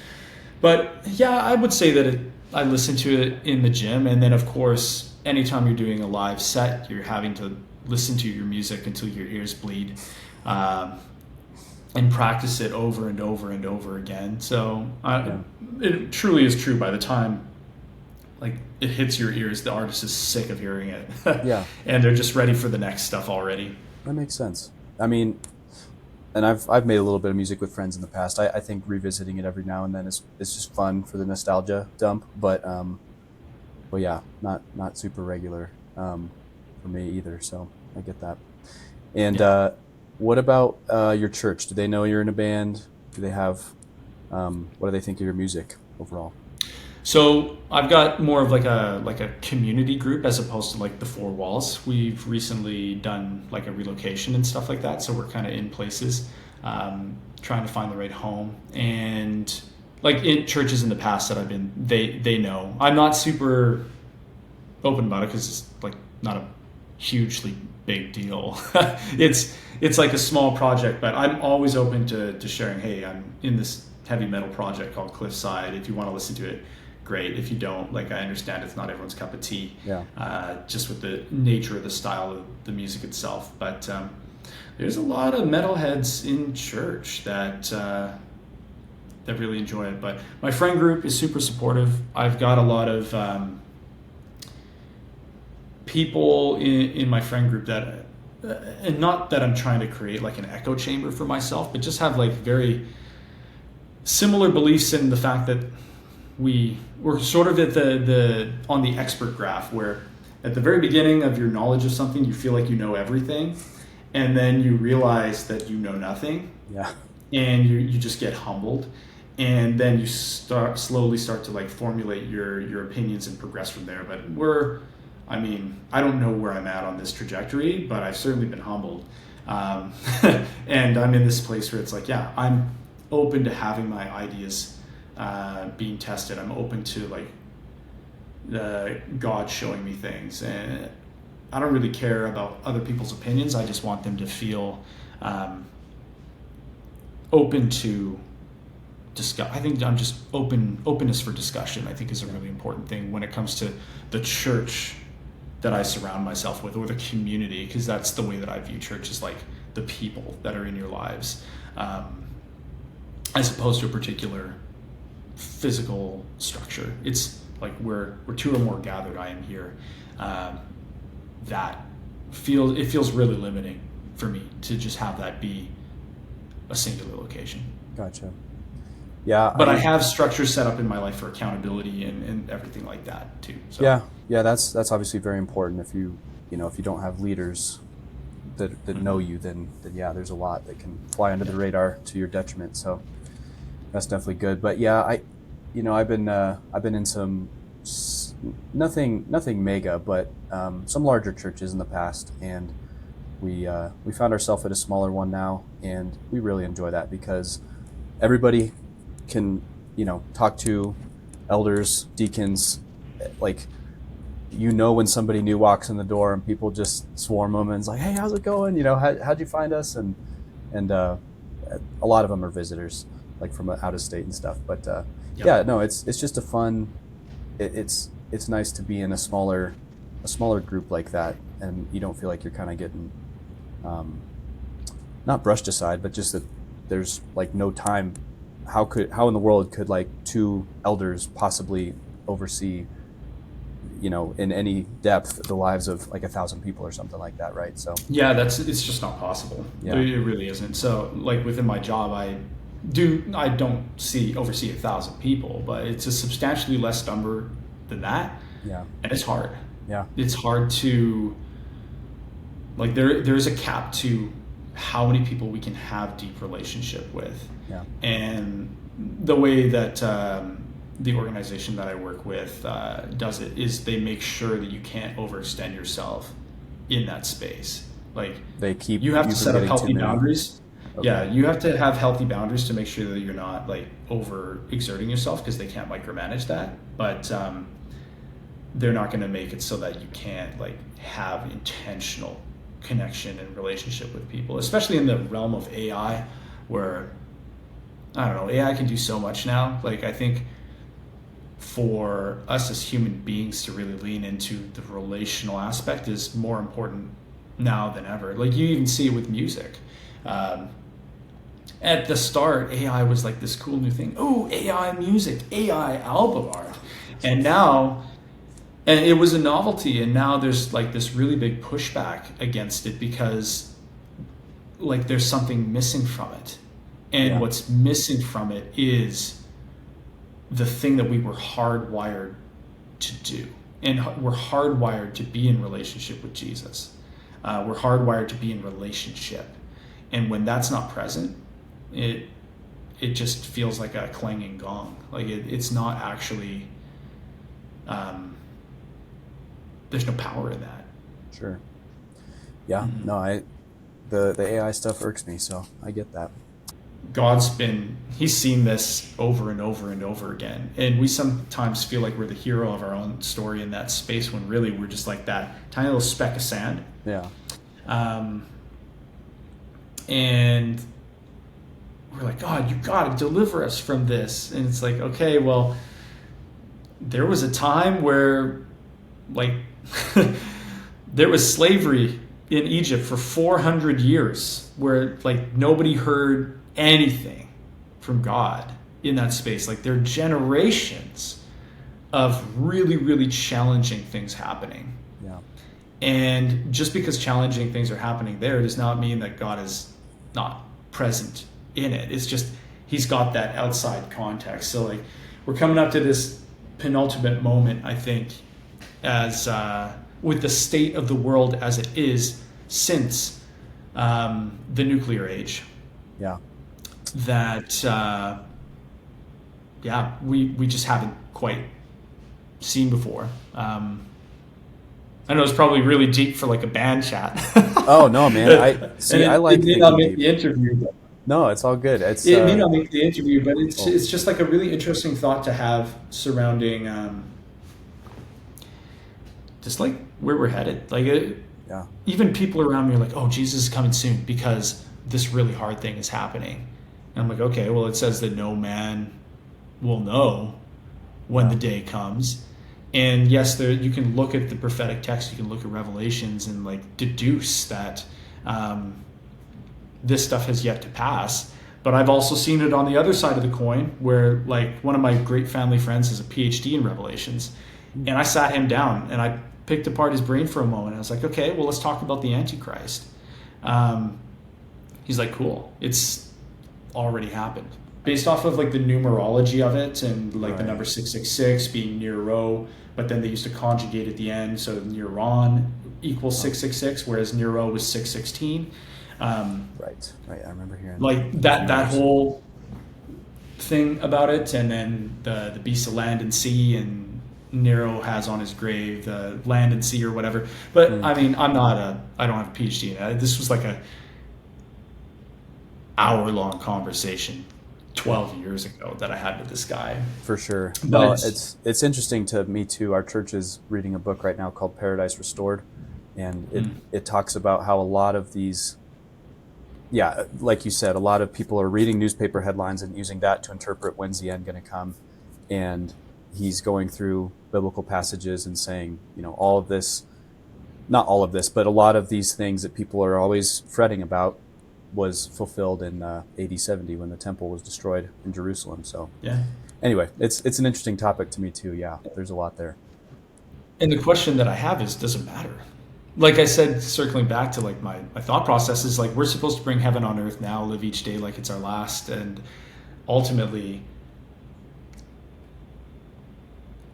[SPEAKER 2] But yeah, I would say that I listen to it in the gym, and then of course, anytime you're doing a live set, you're having to listen to your music until your ears bleed, and practice it over and over and over again. So
[SPEAKER 1] Yeah.
[SPEAKER 2] it truly is true. By the time like it hits your ears, the artist is sick of hearing it,
[SPEAKER 1] Yeah,
[SPEAKER 2] and they're just ready for the next stuff already.
[SPEAKER 1] that makes sense. I mean, and I've made a little bit of music with friends in the past. I think revisiting it every now and then is just fun for the nostalgia dump. But yeah, not super regular for me either. So I get that. And
[SPEAKER 2] Yeah.
[SPEAKER 1] what about your church? Do they know you're in a band? Do they have what do they think of your music overall?
[SPEAKER 2] So I've got more of like a community group as opposed to like the four walls. We've recently done like a relocation and stuff like that, so we're kind of in places, trying to find the right home. And like in churches in the past that I've been, they know I'm not super open about it because it's like not a hugely big deal. it's like a small project, but I'm always open to sharing. Hey, I'm in this heavy metal project called Cliffside. If you want to listen to it, great. If you don't, like I understand it's not everyone's cup of tea.
[SPEAKER 1] Yeah.
[SPEAKER 2] Just with the nature of the style of the music itself. But there's a lot of metalheads in church that really enjoy it. But my friend group is super supportive. I've got a lot of people in my friend group that, and not that I'm trying to create like an echo chamber for myself, but just have like very similar beliefs in the fact that we're sort of at the on the expert graph, where at the very beginning of your knowledge of something, you feel like you know everything, and then you realize that you know nothing,
[SPEAKER 1] Yeah.
[SPEAKER 2] and you just get humbled, and then you slowly start to like formulate your opinions and progress from there. But I don't know where I'm at on this trajectory, but I've certainly been humbled, and I'm in this place where it's like, yeah, I'm open to having my ideas being tested. I'm open to like God showing me things, and I don't really care about other people's opinions. I just want them to feel open to discuss. I think I'm just openness for discussion, I think, is a really important thing when it comes to the church that I surround myself with, or the community, because that's the way that I view church, is like the people that are in your lives, as opposed to a particular physical structure. It's like where two or more gathered, I am here. That feels really limiting for me to just have that be a singular location.
[SPEAKER 1] Gotcha. Yeah.
[SPEAKER 2] But I have structures set up in my life for accountability and everything like that too. So.
[SPEAKER 1] Yeah, that's obviously very important. If you don't have leaders that know you, then yeah, there's a lot that can fly under the radar to your detriment. So that's definitely good. But yeah, I've been in some nothing mega, but some larger churches in the past, and we found ourselves at a smaller one now, and we really enjoy that because everybody can talk to elders, deacons, like when somebody new walks in the door and people just swarm them and it's like, hey, how's it going? How'd you find us? And a lot of them are visitors, like from out of state and stuff. But yeah, no, it's just a fun. It's nice to be in a smaller group like that, and you don't feel like you're kind of getting not brushed aside, but just that there's like no time. How in the world could like two elders possibly oversee, in any depth, the lives of like 1,000 people or something like that, right? So
[SPEAKER 2] yeah, it's just not possible.
[SPEAKER 1] Yeah.
[SPEAKER 2] It really isn't. So like within my job, I don't oversee 1,000 people, but it's a substantially less number than that.
[SPEAKER 1] Yeah.
[SPEAKER 2] And it's hard.
[SPEAKER 1] Yeah.
[SPEAKER 2] It's hard to, like, there's a cap to how many people we can have deep relationship with.
[SPEAKER 1] Yeah.
[SPEAKER 2] And the way that the organization that I work with does it is they make sure that you can't overextend yourself in that space. Like, you have to set up healthy boundaries. Okay. Yeah, you have to have healthy boundaries to make sure that you're not like over exerting yourself, because they can't micromanage that. But they're not going to make it so that you can't like have intentional connection and relationship with people, especially in the realm of AI, where I don't know, AI can do so much now. Like, I think for us as human beings to really lean into the relational aspect is more important now than ever. Like, you even see it with music. At the start, AI was like this cool new thing. Oh, AI music, AI album art. And now, and it was a novelty, and now there's like this really big pushback against it because like there's something missing from it. And what's missing from it is the thing that we were hardwired to do. And we're hardwired to be in relationship with Jesus. We're hardwired to be in relationship. And when that's not present, it just feels like a clanging gong. Like it's not actually, there's no power in that.
[SPEAKER 1] Sure. Yeah. Mm-hmm. No, the AI stuff irks me, so I get that.
[SPEAKER 2] He's seen this over and over and over again. And we sometimes feel like we're the hero of our own story in that space, when really we're just like that tiny little speck of sand.
[SPEAKER 1] Yeah.
[SPEAKER 2] And we're like, God, you got to deliver us from this. And it's like, okay, well, there was a time where like there was slavery in Egypt for 400 years where like nobody heard anything from God in that space. Like, there are generations of really, really challenging things happening.
[SPEAKER 1] Yeah.
[SPEAKER 2] And just because challenging things are happening there does not mean that God is not present in it. It's just he's got that outside context. So like we're coming up to this penultimate moment, I think, as with the state of the world as it is since the nuclear age.
[SPEAKER 1] Yeah.
[SPEAKER 2] That we just haven't quite seen before. I know it's probably really deep for like a band chat.
[SPEAKER 1] Oh no, man! I like.
[SPEAKER 2] It may not make the interview. But
[SPEAKER 1] no, it's all good. It
[SPEAKER 2] may not make the interview, but it's just like a really interesting thought to have surrounding just like where we're headed. Like even people around me are like, "Oh, Jesus is coming soon," because this really hard thing is happening. And I'm like, okay, well, it says that no man will know when the day comes. And yes, you can look at the prophetic text, you can look at Revelations and like deduce that this stuff has yet to pass. But I've also seen it on the other side of the coin, where like one of my great family friends has a PhD in Revelations. And I sat him down and I picked apart his brain for a moment. I was like, okay, well, let's talk about the Antichrist. He's like, cool, it's already happened. Based off of like the numerology of it, and like the number 666 being Nero, but then they used to conjugate at the end, so Neuron equals 666, whereas Nero was 616.
[SPEAKER 1] Right. I remember hearing
[SPEAKER 2] like that whole thing about it, and then the beast of land and sea, and Nero has on his grave the land and sea or whatever. But I mean, I don't have a PhD in that. This was like a hour-long conversation 12 years ago that I had with this guy.
[SPEAKER 1] For sure.
[SPEAKER 2] But
[SPEAKER 1] No,
[SPEAKER 2] it's
[SPEAKER 1] it's interesting to me too. Our church is reading a book right now called Paradise Restored, and it talks about how a lot of these, yeah, like you said, a lot of people are reading newspaper headlines and using that to interpret when's the end going to come. And he's going through biblical passages and saying, all of this, not all of this, but a lot of these things that people are always fretting about was fulfilled in AD 70 when the temple was destroyed in Jerusalem. So
[SPEAKER 2] yeah.
[SPEAKER 1] anyway, it's an interesting topic to me too. Yeah, there's a lot there.
[SPEAKER 2] And the question that I have is, does it matter? Like I said, circling back to like my thought process is like, we're supposed to bring heaven on earth now, live each day like it's our last. And ultimately,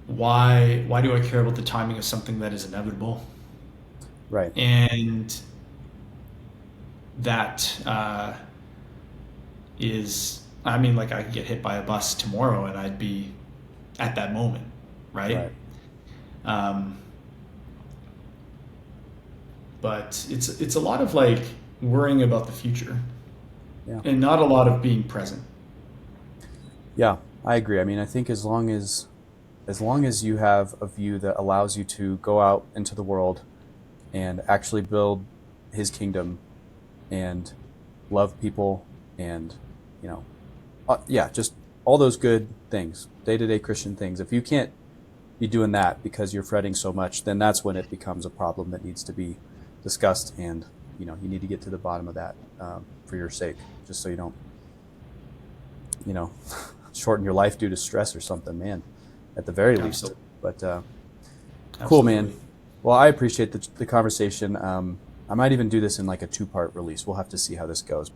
[SPEAKER 2] why do I care about the timing of something that is inevitable?
[SPEAKER 1] Right.
[SPEAKER 2] And that is, I mean, like I could get hit by a bus tomorrow and I'd be at that moment, right? But it's a lot of like worrying about the future, and not a lot of being present.
[SPEAKER 1] Yeah, I agree. I mean, I think as long as you have a view that allows you to go out into the world and actually build his kingdom and love people and, just all those good things, day-to-day Christian things. If you can't be doing that because you're fretting so much, then that's when it becomes a problem that needs to be discussed. And, you need to get to the bottom of that for your sake, just so you don't, shorten your life due to stress or something, man, at the very least. But cool, man. Well, I appreciate the conversation. I might even do this in like a 2-part release. We'll have to see how this goes.